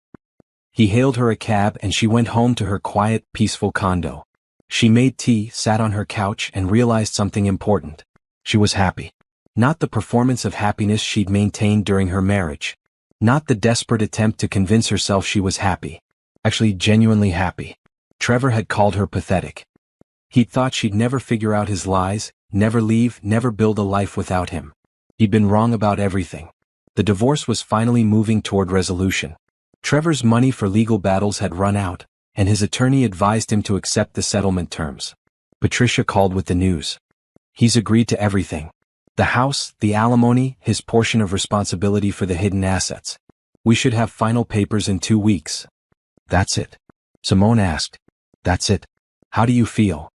He hailed her a cab and she went home to her quiet, peaceful condo. She made tea, sat on her couch and realized something important. She was happy. Not the performance of happiness she'd maintained during her marriage. Not the desperate attempt to convince herself she was happy. Actually genuinely happy. Trevor had called her pathetic. He'd thought she'd never figure out his lies, never leave, never build a life without him. He'd been wrong about everything. The divorce was finally moving toward resolution. Trevor's money for legal battles had run out, and his attorney advised him to accept the settlement terms. Patricia called with the news. He's agreed to everything. The house, the alimony, his portion of responsibility for the hidden assets. We should have final papers in 2 weeks. That's it? Simone asked. That's it. How do you feel?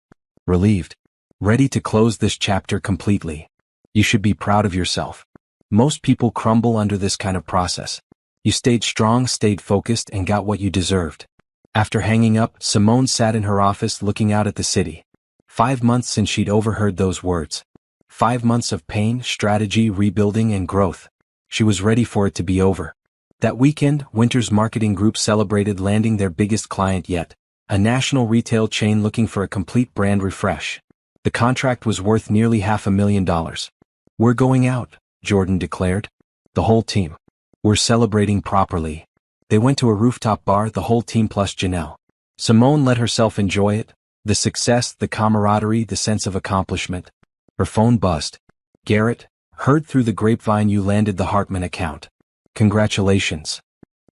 Relieved. Ready to close this chapter completely. You should be proud of yourself. Most people crumble under this kind of process. You stayed strong, stayed focused, and got what you deserved. After hanging up, Simone sat in her office looking out at the city. 5 months since she'd overheard those words. 5 months of pain, strategy, rebuilding, and growth. She was ready for it to be over. That weekend, Winter's marketing group celebrated landing their biggest client yet, a national retail chain looking for a complete brand refresh. The contract was worth nearly $500,000. We're going out, Jordan declared. The whole team. We're celebrating properly. They went to a rooftop bar, the whole team plus Janelle. Simone let herself enjoy it. The success, the camaraderie, the sense of accomplishment. Her phone buzzed. Garrett, heard through the grapevine you landed the Hartman account. Congratulations.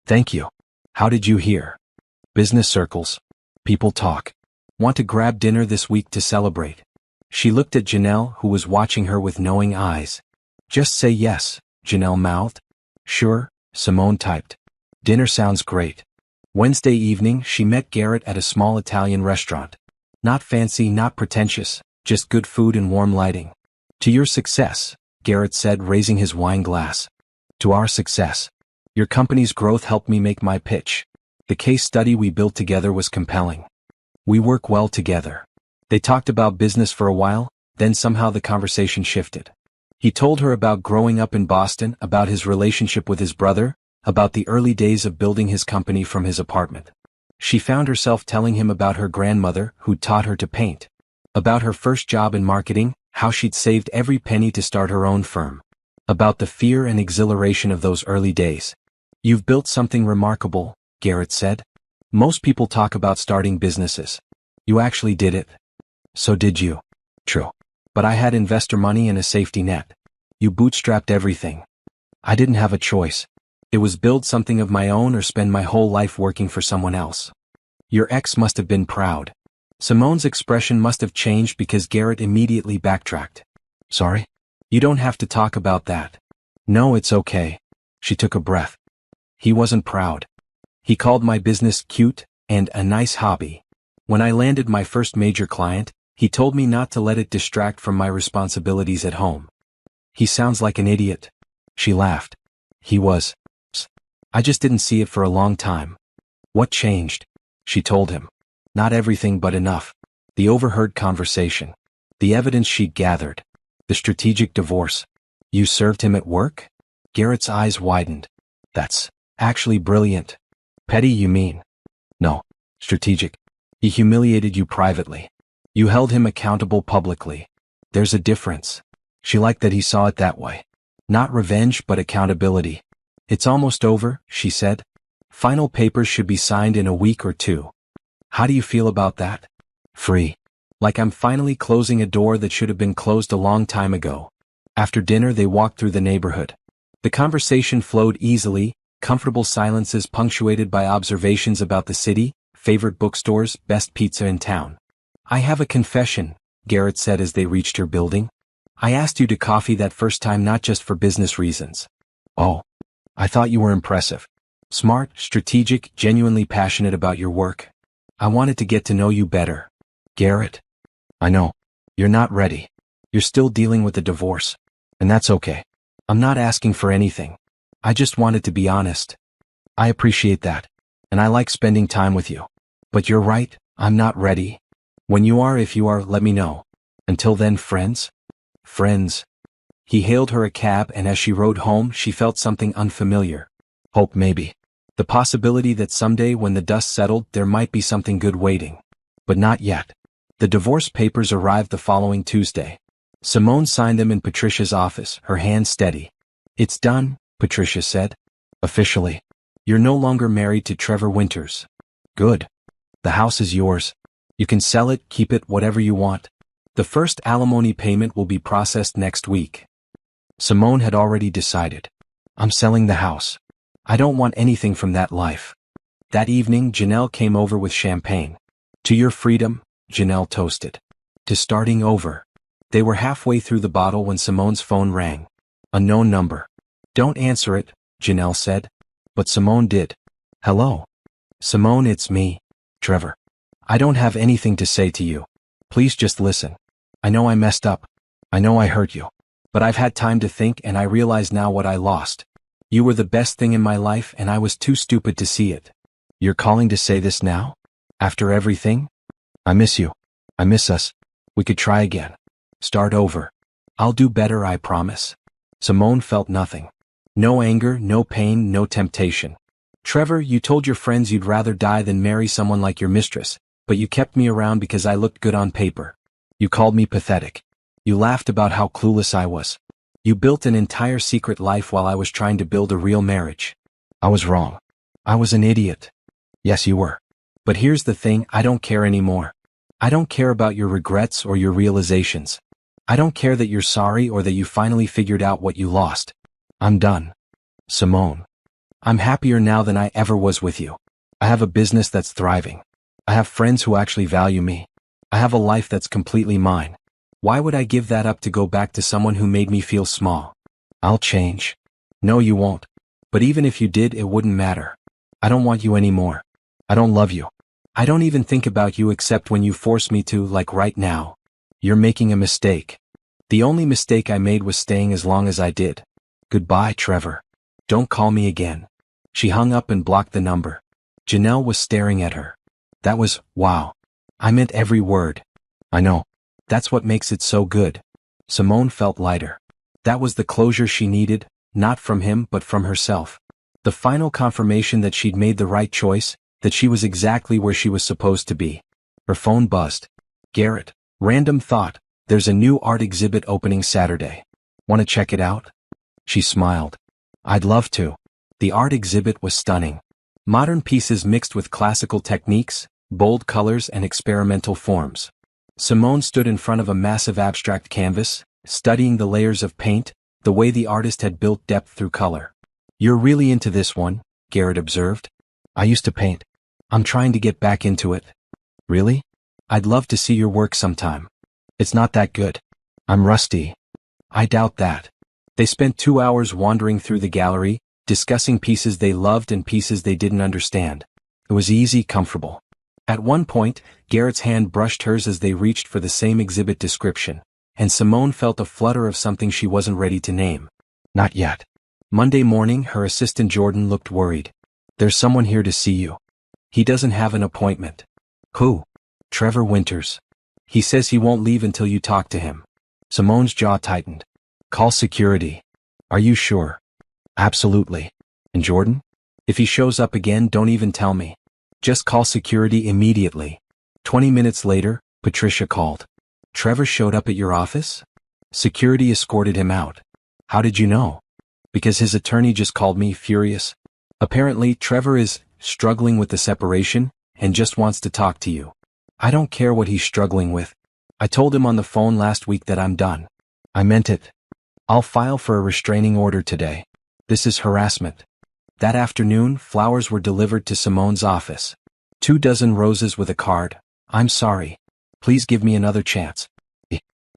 Thank you. How did you hear? Business circles. People talk. Want to grab dinner this week to celebrate? She looked at Janelle, who was watching her with knowing eyes. Just say yes, Janelle mouthed. Sure, Simone typed. Dinner sounds great. Wednesday evening, she met Garrett at a small Italian restaurant. Not fancy, not pretentious, just good food and warm lighting. To your success, Garrett said, raising his wine glass. To our success. Your company's growth helped me make my pitch. The case study we built together was compelling. We work well together. They talked about business for a while, then somehow the conversation shifted. He told her about growing up in Boston, about his relationship with his brother, about the early days of building his company from his apartment. She found herself telling him about her grandmother, who'd taught her to paint. About her first job in marketing, how she'd saved every penny to start her own firm. About the fear and exhilaration of those early days. You've built something remarkable, Garrett said. Most people talk about starting businesses. You actually did it. So did you. True. But I had investor money and a safety net. You bootstrapped everything. I didn't have a choice. It was build something of my own or spend my whole life working for someone else. Your ex must have been proud. Simone's expression must have changed because Garrett immediately backtracked. Sorry? You don't have to talk about that. No, it's okay. She took a breath. He wasn't proud. He called my business cute and a nice hobby. When I landed my first major client, he told me not to let it distract from my responsibilities at home. He sounds like an idiot. She laughed. He was. I just didn't see it for a long time. What changed? She told him. Not everything but enough. The overheard conversation. The evidence she'd gathered. The strategic divorce. You served him at work? Garrett's eyes widened. That's actually brilliant. Petty, you mean? No. Strategic. He humiliated you privately. You held him accountable publicly. There's a difference. She liked that he saw it that way. Not revenge but accountability. It's almost over, she said. Final papers should be signed in a week or two. How do you feel about that? Free. Like I'm finally closing a door that should have been closed a long time ago. After dinner they walked through the neighborhood. The conversation flowed easily, comfortable silences punctuated by observations about the city, favorite bookstores, best pizza in town. I have a confession, Garrett said as they reached her building. I asked you to coffee that first time not just for business reasons. Oh. I thought you were impressive. Smart, strategic, genuinely passionate about your work. I wanted to get to know you better. Garrett? I know. You're not ready. You're still dealing with a divorce. And that's okay. I'm not asking for anything. I just wanted to be honest. I appreciate that. And I like spending time with you. But you're right, I'm not ready. When you are, if you are, let me know. Until then, friends? Friends. He hailed her a cab and as she rode home she felt something unfamiliar. Hope maybe. The possibility that someday when the dust settled there might be something good waiting. But not yet. The divorce papers arrived the following Tuesday. Simone signed them in Patricia's office, her hand steady. It's done, Patricia said. Officially. You're no longer married to Trevor Winters. Good. The house is yours. You can sell it, keep it, whatever you want. The first alimony payment will be processed next week. Simone had already decided. I'm selling the house. I don't want anything from that life. That evening, Janelle came over with champagne. To your freedom, Janelle toasted. To starting over. They were halfway through the bottle when Simone's phone rang. A known number. Don't answer it, Janelle said. But Simone did. Hello. Simone, it's me, Trevor. I don't have anything to say to you. Please just listen. I know I messed up. I know I hurt you. But I've had time to think and I realize now what I lost. You were the best thing in my life and I was too stupid to see it. You're calling to say this now? After everything? I miss you. I miss us. We could try again. Start over. I'll do better, I promise. Simone felt nothing. No anger, no pain, no temptation. Trevor, you told your friends you'd rather die than marry someone like your mistress, but you kept me around because I looked good on paper. You called me pathetic. You laughed about how clueless I was. You built an entire secret life while I was trying to build a real marriage. I was wrong. I was an idiot. Yes, you were. But here's the thing, I don't care anymore. I don't care about your regrets or your realizations. I don't care that you're sorry or that you finally figured out what you lost. I'm done. Simone. I'm happier now than I ever was with you. I have a business that's thriving. I have friends who actually value me. I have a life that's completely mine. Why would I give that up to go back to someone who made me feel small? I'll change. No, you won't. But even if you did, it wouldn't matter. I don't want you anymore. I don't love you. I don't even think about you except when you force me to, like right now. You're making a mistake. The only mistake I made was staying as long as I did. Goodbye, Trevor. Don't call me again. She hung up and blocked the number. Janelle was staring at her. That was, wow. I meant every word. I know. That's what makes it so good. Simone felt lighter. That was the closure she needed, not from him but from herself. The final confirmation that she'd made the right choice, that she was exactly where she was supposed to be. Her phone buzzed. Garrett. Random thought. There's a new art exhibit opening Saturday. Want to check it out? She smiled. I'd love to. The art exhibit was stunning. Modern pieces mixed with classical techniques, bold colors and experimental forms. Simone stood in front of a massive abstract canvas, studying the layers of paint, the way the artist had built depth through color. You're really into this one, Garrett observed. I used to paint. I'm trying to get back into it. Really? I'd love to see your work sometime. It's not that good. I'm rusty. I doubt that. They spent 2 hours wandering through the gallery, discussing pieces they loved and pieces they didn't understand. It was easy, comfortable. At one point, Garrett's hand brushed hers as they reached for the same exhibit description, and Simone felt a flutter of something she wasn't ready to name. Not yet. Monday morning, her assistant Jordan looked worried. There's someone here to see you. He doesn't have an appointment. Who? Trevor Winters. He says he won't leave until you talk to him. Simone's jaw tightened. Call security. Are you sure? Absolutely. And Jordan? If he shows up again, don't even tell me. Just call security immediately. 20 minutes later, Patricia called. Trevor showed up at your office? Security escorted him out. How did you know? Because his attorney just called me, furious. Apparently, Trevor is struggling with the separation and just wants to talk to you. I don't care what he's struggling with. I told him on the phone last week that I'm done. I meant it. I'll file for a restraining order today. This is harassment. That afternoon, flowers were delivered to Simone's office. 24 roses with a card. I'm sorry. Please give me another chance.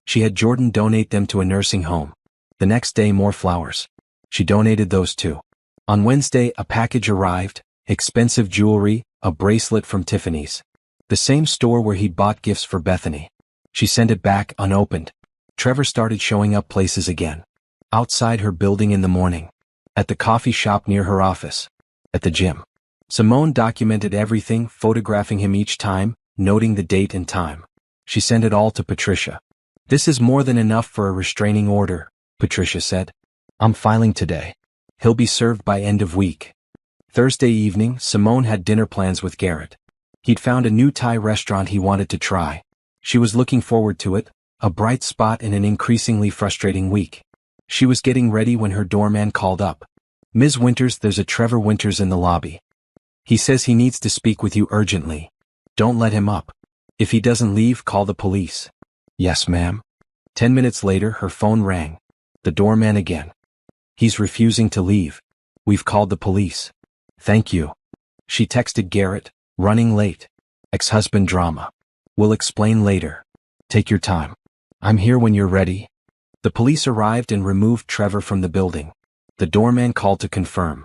She had Jordan donate them to a nursing home. The next day, more flowers. She donated those too. On Wednesday, a package arrived, expensive jewelry, a bracelet from Tiffany's. The same store where he'd bought gifts for Bethany. She sent it back unopened. Trevor started showing up places again. Outside her building in the morning. At the coffee shop near her office. At the gym. Simone documented everything, photographing him each time, noting the date and time. She sent it all to Patricia. This is more than enough for a restraining order, Patricia said. I'm filing today. He'll be served by end of week. Thursday evening, Simone had dinner plans with Garrett. He'd found a new Thai restaurant he wanted to try. She was looking forward to it, a bright spot in an increasingly frustrating week. She was getting ready when her doorman called up. Ms. Winters, there's a Trevor Winters in the lobby. He says he needs to speak with you urgently. Don't let him up. If he doesn't leave, call the police. Yes, ma'am. 10 minutes later, her phone rang. The doorman again. He's refusing to leave. We've called the police. Thank you. She texted Garrett, running late. Ex-husband drama. We'll explain later. Take your time. I'm here when you're ready. The police arrived and removed Trevor from the building. The doorman called to confirm.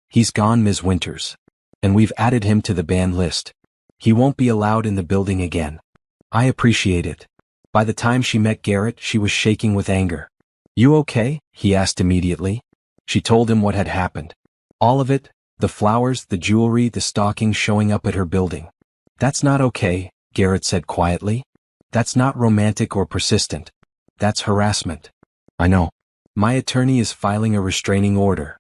He's gone, Ms. Winters. And we've added him to the ban list. He won't be allowed in the building again. I appreciate it. By the time she met Garrett, she was shaking with anger. You okay? He asked immediately. She told him what had happened. All of it, the flowers, the jewelry, the stockings showing up at her building. That's not okay, Garrett said quietly. That's not romantic or persistent. That's harassment. I know. My attorney is filing a restraining order.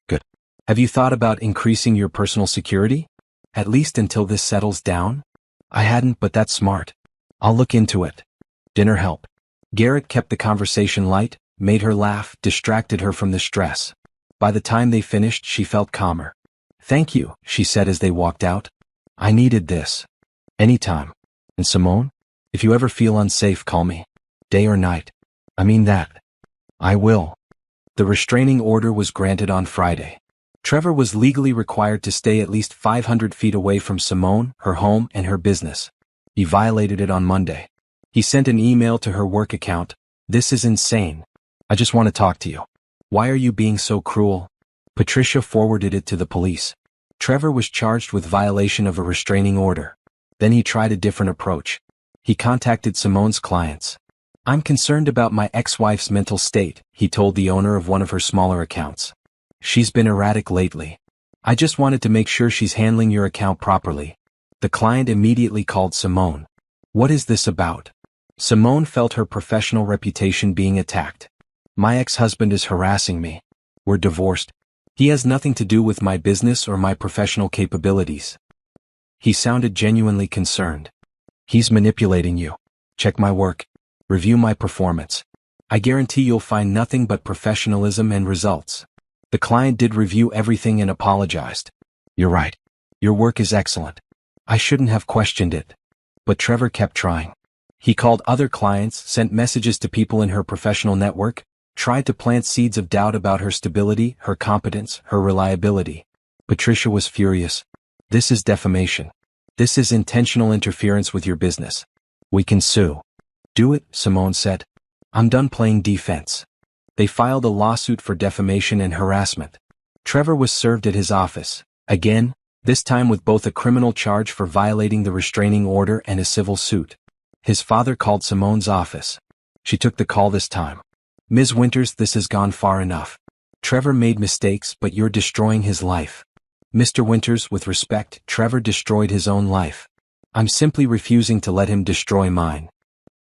Good. Have you thought about increasing your personal security? At least until this settles down? I hadn't, but that's smart. I'll look into it. Dinner help. Garrett kept the conversation light, made her laugh, distracted her from the stress. By the time they finished, she felt calmer. Thank you, she said as they walked out. I needed this. Anytime. And Simone? If you ever feel unsafe, call me. Day or night. I mean that. I will. The restraining order was granted on Friday. Trevor was legally required to stay at least 500 feet away from Simone, her home, and her business. He violated it on Monday. He sent an email to her work account. This is insane. I just want to talk to you. Why are you being so cruel? Patricia forwarded it to the police. Trevor was charged with violation of a restraining order. Then he tried a different approach. He contacted Simone's clients. I'm concerned about my ex-wife's mental state, he told the owner of one of her smaller accounts. She's been erratic lately. I just wanted to make sure she's handling your account properly. The client immediately called Simone. What is this about? Simone felt her professional reputation being attacked. My ex-husband is harassing me. We're divorced. He has nothing to do with my business or my professional capabilities. He sounded genuinely concerned. He's manipulating you. Check my work. Review my performance. I guarantee you'll find nothing but professionalism and results. The client did review everything and apologized. You're right. Your work is excellent. I shouldn't have questioned it. But Trevor kept trying. He called other clients, sent messages to people in her professional network, tried to plant seeds of doubt about her stability, her competence, her reliability. Patricia was furious. This is defamation. This is intentional interference with your business. We can sue. Do it, Simone said. I'm done playing defense. They filed a lawsuit for defamation and harassment. Trevor was served at his office. Again, this time with both a criminal charge for violating the restraining order and a civil suit. His father called Simone's office. She took the call this time. Ms. Winters, this has gone far enough. Trevor made mistakes, but you're destroying his life. Mr. Winters, with respect, Trevor destroyed his own life. I'm simply refusing to let him destroy mine.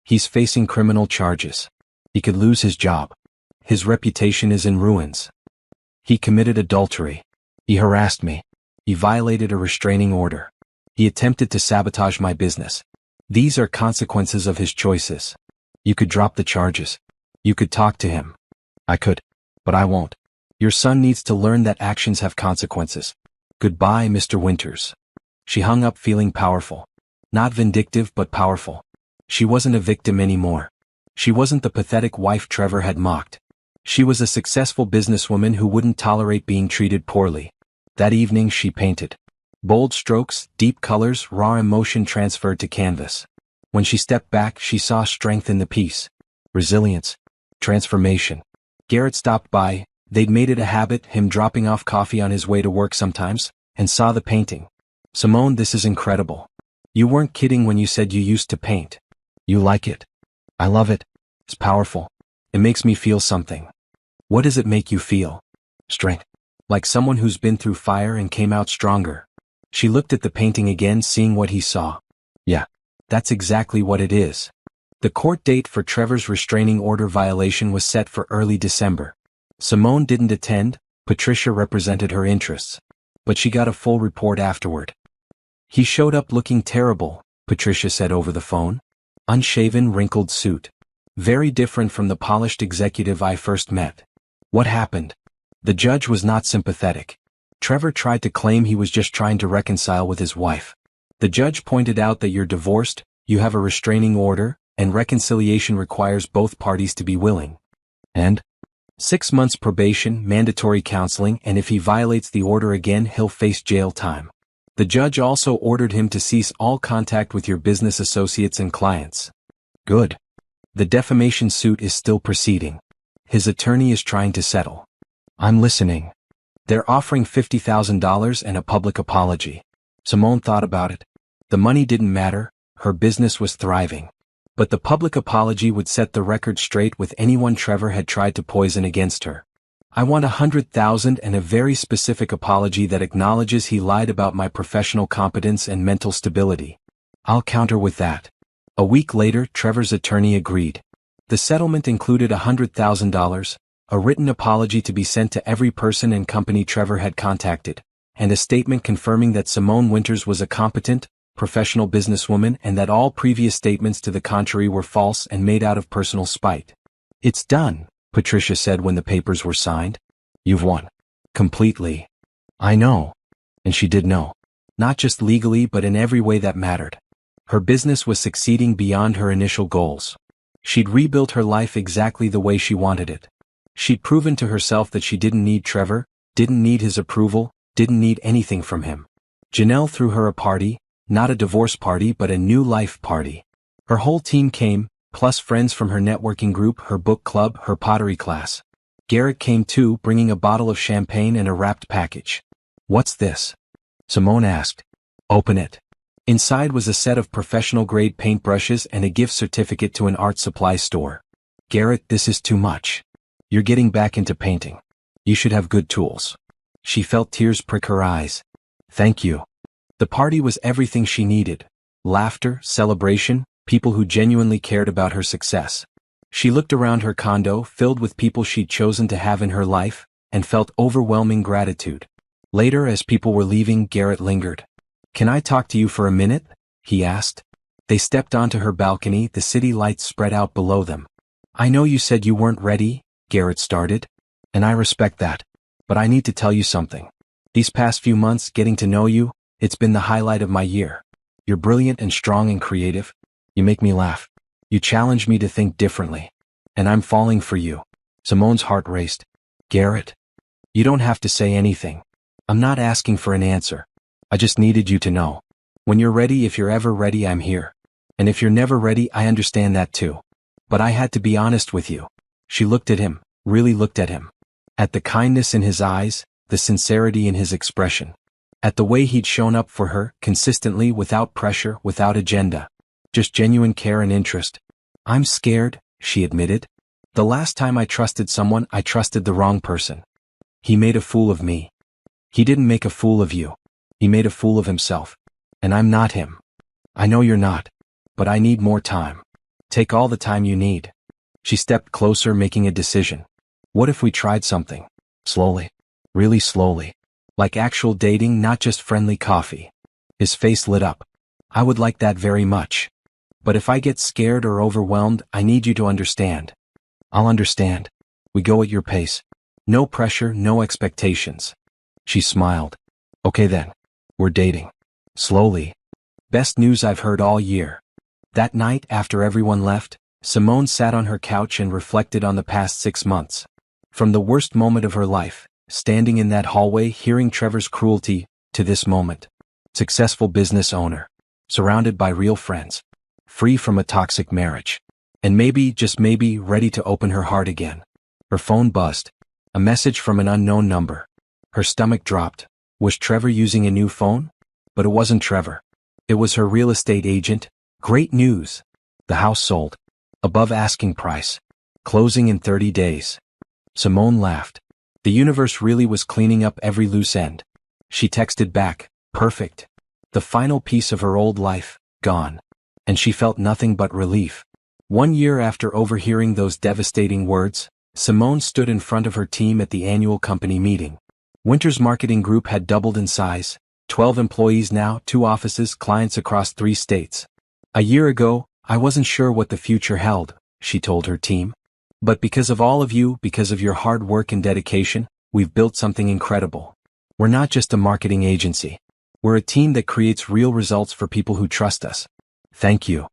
He's facing criminal charges. He could lose his job. His reputation is in ruins. He committed adultery. He harassed me. He violated a restraining order. He attempted to sabotage my business. These are consequences of his choices. You could drop the charges. You could talk to him. I could. But I won't. Your son needs to learn that actions have consequences. Goodbye, Mr. Winters. She hung up feeling powerful. Not vindictive, but powerful. She wasn't a victim anymore. She wasn't the pathetic wife Trevor had mocked. She was a successful businesswoman who wouldn't tolerate being treated poorly. That evening she painted. Bold strokes, deep colors, raw emotion transferred to canvas. When she stepped back, she saw strength in the piece. Resilience. Transformation. Garrett stopped by. They'd made it a habit, him dropping off coffee on his way to work sometimes, and saw the painting. Simone, this is incredible. You weren't kidding when you said you used to paint. You like it? I love it. It's powerful. It makes me feel something. What does it make you feel? Strength. Like someone who's been through fire and came out stronger. She looked at the painting again, seeing what he saw. Yeah, that's exactly what it is. The court date for Trevor's restraining order violation was set for early December. Simone didn't attend. Patricia represented her interests. But she got a full report afterward. He showed up looking terrible, Patricia said over the phone. Unshaven, wrinkled suit. Very different from the polished executive I first met. What happened? The judge was not sympathetic. Trevor tried to claim he was just trying to reconcile with his wife. The judge pointed out that you're divorced, you have a restraining order, and reconciliation requires both parties to be willing. And 6 months probation, mandatory counseling, and if he violates the order again, he'll face jail time. The judge also ordered him to cease all contact with your business associates and clients. Good. The defamation suit is still proceeding. His attorney is trying to settle. I'm listening. They're offering $50,000 and a public apology. Simone thought about it. The money didn't matter, her business was thriving. But the public apology would set the record straight with anyone Trevor had tried to poison against her. I want $100,000 and a very specific apology that acknowledges he lied about my professional competence and mental stability. I'll counter with that. A week later, Trevor's attorney agreed. The settlement included $100,000, a written apology to be sent to every person and company Trevor had contacted, and a statement confirming that Simone Winters was a competent, professional businesswoman and that all previous statements to the contrary were false and made out of personal spite. It's done, Patricia said when the papers were signed. You've won. Completely. I know. And she did know. Not just legally but in every way that mattered. Her business was succeeding beyond her initial goals. She'd rebuilt her life exactly the way she wanted it. She'd proven to herself that she didn't need Trevor, didn't need his approval, didn't need anything from him. Janelle threw her a party, not a divorce party but a new life party. Her whole team came, plus friends from her networking group, her book club, her pottery class. Garrett came too, bringing a bottle of champagne and a wrapped package. "What's this?" Simone asked. "Open it." Inside was a set of professional-grade paintbrushes and a gift certificate to an art supply store. "Garrett, this is too much. You're getting back into painting. You should have good tools." She felt tears prick her eyes. "Thank you." The party was everything she needed. Laughter, celebration, people who genuinely cared about her success. She looked around her condo, filled with people she'd chosen to have in her life, and felt overwhelming gratitude. Later, as people were leaving, Garrett lingered. "Can I talk to you for a minute?" he asked. They stepped onto her balcony, the city lights spread out below them. "I know you said you weren't ready," Garrett started. "And I respect that. But I need to tell you something. These past few months, getting to know you, it's been the highlight of my year. You're brilliant and strong and creative. You make me laugh. You challenge me to think differently. And I'm falling for you." Simone's heart raced. "Garrett, you don't have to say anything. I'm not asking for an answer. I just needed you to know. When you're ready, if you're ever ready, I'm here. And if you're never ready, I understand that too. But I had to be honest with you." She looked at him, really looked at him. At the kindness in his eyes, the sincerity in his expression. At the way he'd shown up for her, consistently, without pressure, without agenda. Just genuine care and interest. "I'm scared," she admitted. "The last time I trusted someone, I trusted the wrong person. He made a fool of me." "He didn't make a fool of you. He made a fool of himself. And I'm not him." "I know you're not. But I need more time. Take all the time you need." She stepped closer, making a decision. "What if we tried something? Slowly. Really slowly. Like actual dating, not just friendly coffee." His face lit up. "I would like that very much. But if I get scared or overwhelmed, I need you to understand." "I'll understand. We go at your pace. No pressure, no expectations." She smiled. "Okay then. We're dating. Slowly." Best news I've heard all year. That night, after everyone left, Simone sat on her couch and reflected on the past 6 months. From the worst moment of her life, standing in that hallway hearing Trevor's cruelty, to this moment. Successful business owner. Surrounded by real friends. Free from a toxic marriage. And maybe, just maybe, ready to open her heart again. Her phone buzzed. A message from an unknown number. Her stomach dropped. Was Trevor using a new phone? But it wasn't Trevor. It was her real estate agent. Great news. The house sold. Above asking price. Closing in 30 days. Simone laughed. The universe really was cleaning up every loose end. She texted back, "Perfect." The final piece of her old life, gone. And she felt nothing but relief. 1 year after overhearing those devastating words, Simone stood in front of her team at the annual company meeting. Winter's marketing group had doubled in size, 12 employees now, 2 offices, clients across 3 states. "A year ago, I wasn't sure what the future held," she told her team. "But because of all of you, because of your hard work and dedication, we've built something incredible. We're not just a marketing agency. We're a team that creates real results for people who trust us. Thank you."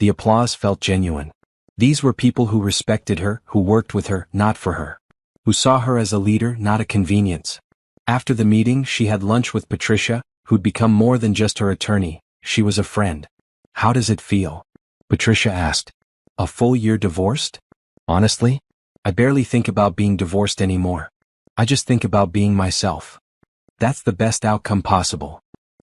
The applause felt genuine. These were people who respected her, who worked with her, not for her. Who saw her as a leader, not a convenience. After the meeting, she had lunch with Patricia, who'd become more than just her attorney. She was a friend. "How does it feel?" Patricia asked. "A full year divorced?" "Honestly, I barely think about being divorced anymore. I just think about being myself. That's the best outcome possible."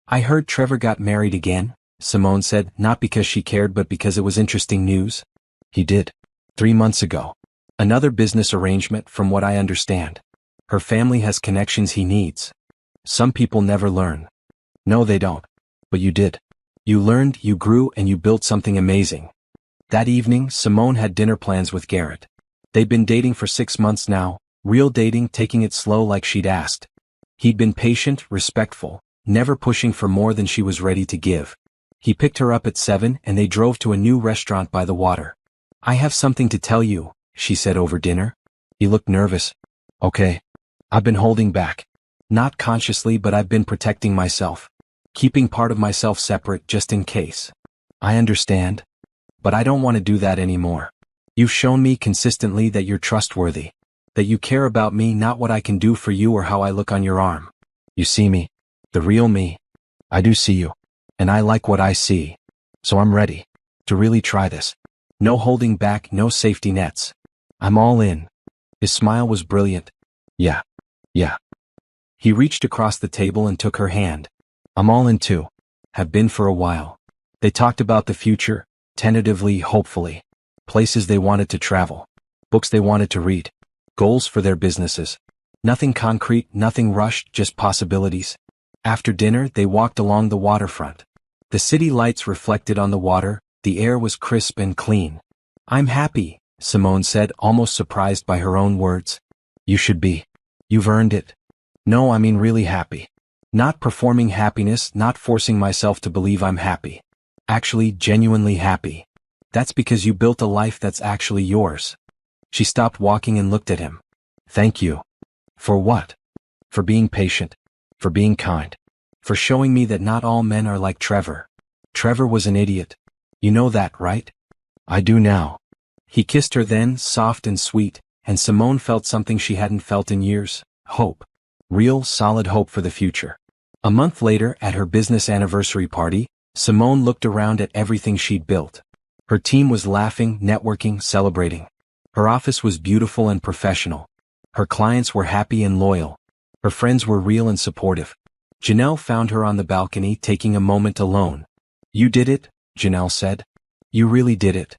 "I heard Trevor got married again," Simone said, not because she cared but because it was interesting news. "He did. 3 months ago. Another business arrangement, from what I understand. Her family has connections he needs. Some people never learn." "No, they don't. But you did. You learned, you grew, and you built something amazing." That evening, Simone had dinner plans with Garrett. They'd been dating for 6 months now, real dating, taking it slow like she'd asked. He'd been patient, respectful, never pushing for more than she was ready to give. He picked her up at 7 and they drove to a new restaurant by the water. "I have something to tell you," she said over dinner. He looked nervous. "Okay. I've been holding back. Not consciously, but I've been protecting myself. Keeping part of myself separate just in case. I understand. But I don't want to do that anymore. You've shown me consistently that you're trustworthy. That you care about me, not what I can do for you or how I look on your arm. You see me. The real me. I do see you. And I like what I see. So I'm ready. To really try this. No holding back, no safety nets. I'm all in. His smile was brilliant. Yeah. He reached across the table and took her hand. I'm all in too. Have been for a while. They talked about the future, tentatively, hopefully. Places they wanted to travel. Books they wanted to read. Goals for their businesses. Nothing concrete, nothing rushed, just possibilities. After dinner, they walked along the waterfront. The city lights reflected on the water, the air was crisp and clean. I'm happy, Simone said, almost surprised by her own words. You should be. You've earned it. No, I mean really happy. Not performing happiness, not forcing myself to believe I'm happy. Actually, genuinely happy. That's because you built a life that's actually yours. She stopped walking and looked at him. Thank you. For what? For being patient. For being kind. For showing me that not all men are like Trevor. Trevor was an idiot. You know that, right? I do now. He kissed her then, soft and sweet, and Simone felt something she hadn't felt in years. Hope. Real, solid hope for the future. A month later, at her business anniversary party, Simone looked around at everything she'd built. Her team was laughing, networking, celebrating. Her office was beautiful and professional. Her clients were happy and loyal. Her friends were real and supportive. Janelle found her on the balcony taking a moment alone. You did it, Janelle said. You really did it.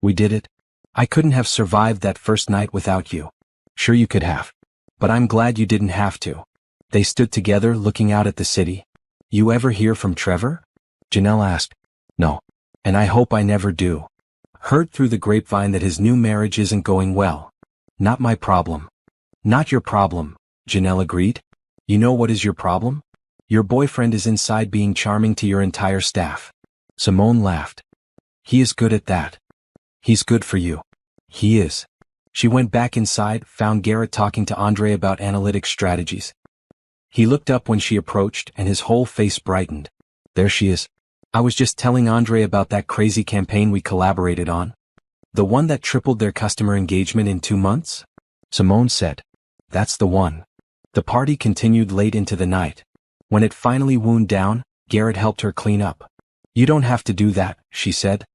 We did it. I couldn't have survived that first night without you. Sure you could have. But I'm glad you didn't have to. They stood together looking out at the city. You ever hear from Trevor? Janelle asked. No. And I hope I never do. Heard through the grapevine that his new marriage isn't going well. Not my problem. Not your problem, Janelle agreed. You know what is your problem? Your boyfriend is inside being charming to your entire staff. Simone laughed. He is good at that. He's good for you. He is. She went back inside, found Garrett talking to Andre about analytic strategies. He looked up when she approached and his whole face brightened. There she is. I was just telling Andre about that crazy campaign we collaborated on. The one that tripled their customer engagement in 2 months? Simone said. That's the one. The party continued late into the night. When it finally wound down, Garrett helped her clean up. You don't have to do that, she said.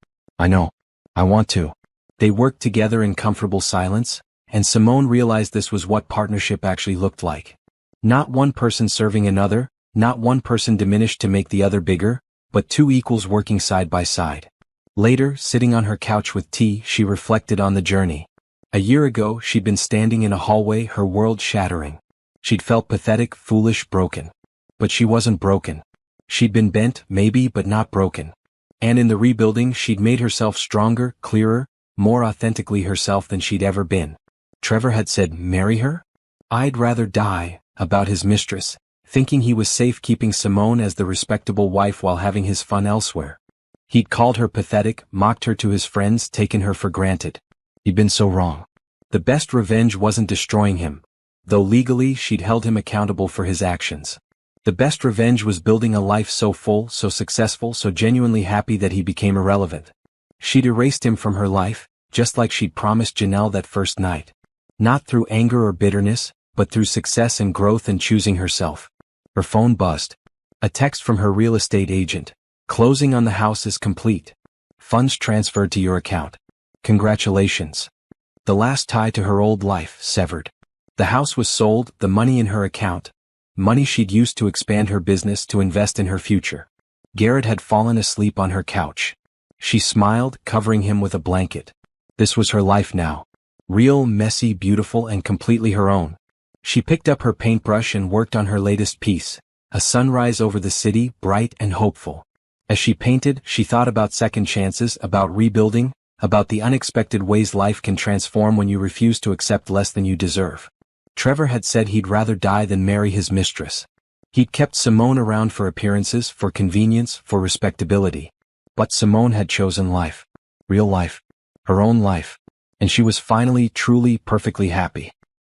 I know. I want to. They worked together in comfortable silence, and Simone realized this was what partnership actually looked like. Not one person serving another, not one person diminished to make the other bigger, but two equals working side by side. Later, sitting on her couch with tea, she reflected on the journey. A year ago, she'd been standing in a hallway, her world shattering. She'd felt pathetic, foolish, broken. But she wasn't broken. She'd been bent, maybe, but not broken. And in the rebuilding, she'd made herself stronger, clearer, more authentically herself than she'd ever been. Trevor had said, marry her? I'd rather die, about his mistress, thinking he was safe keeping Simone as the respectable wife while having his fun elsewhere. He'd called her pathetic, mocked her to his friends, taken her for granted. He'd been so wrong. The best revenge wasn't destroying him, though legally she'd held him accountable for his actions. The best revenge was building a life so full, so successful, so genuinely happy that he became irrelevant. She'd erased him from her life, just like she'd promised Janelle that first night. Not through anger or bitterness, but through success and growth and choosing herself. Her phone buzzed. A text from her real estate agent. Closing on the house is complete. Funds transferred to your account. Congratulations. The last tie to her old life severed. The house was sold, the money in her account. Money she'd used to expand her business, to invest in her future. Garrett had fallen asleep on her couch. She smiled, covering him with a blanket. This was her life now. Real, messy, beautiful, and completely her own. She picked up her paintbrush and worked on her latest piece, a sunrise over the city, bright and hopeful. As she painted, she thought about second chances, about rebuilding, about the unexpected ways life can transform when you refuse to accept less than you deserve. Trevor had said he'd rather die than marry his mistress. He'd kept Simone around for appearances, for convenience, for respectability. But Simone had chosen life. Real life. Her own life. And she was finally, truly, perfectly happy.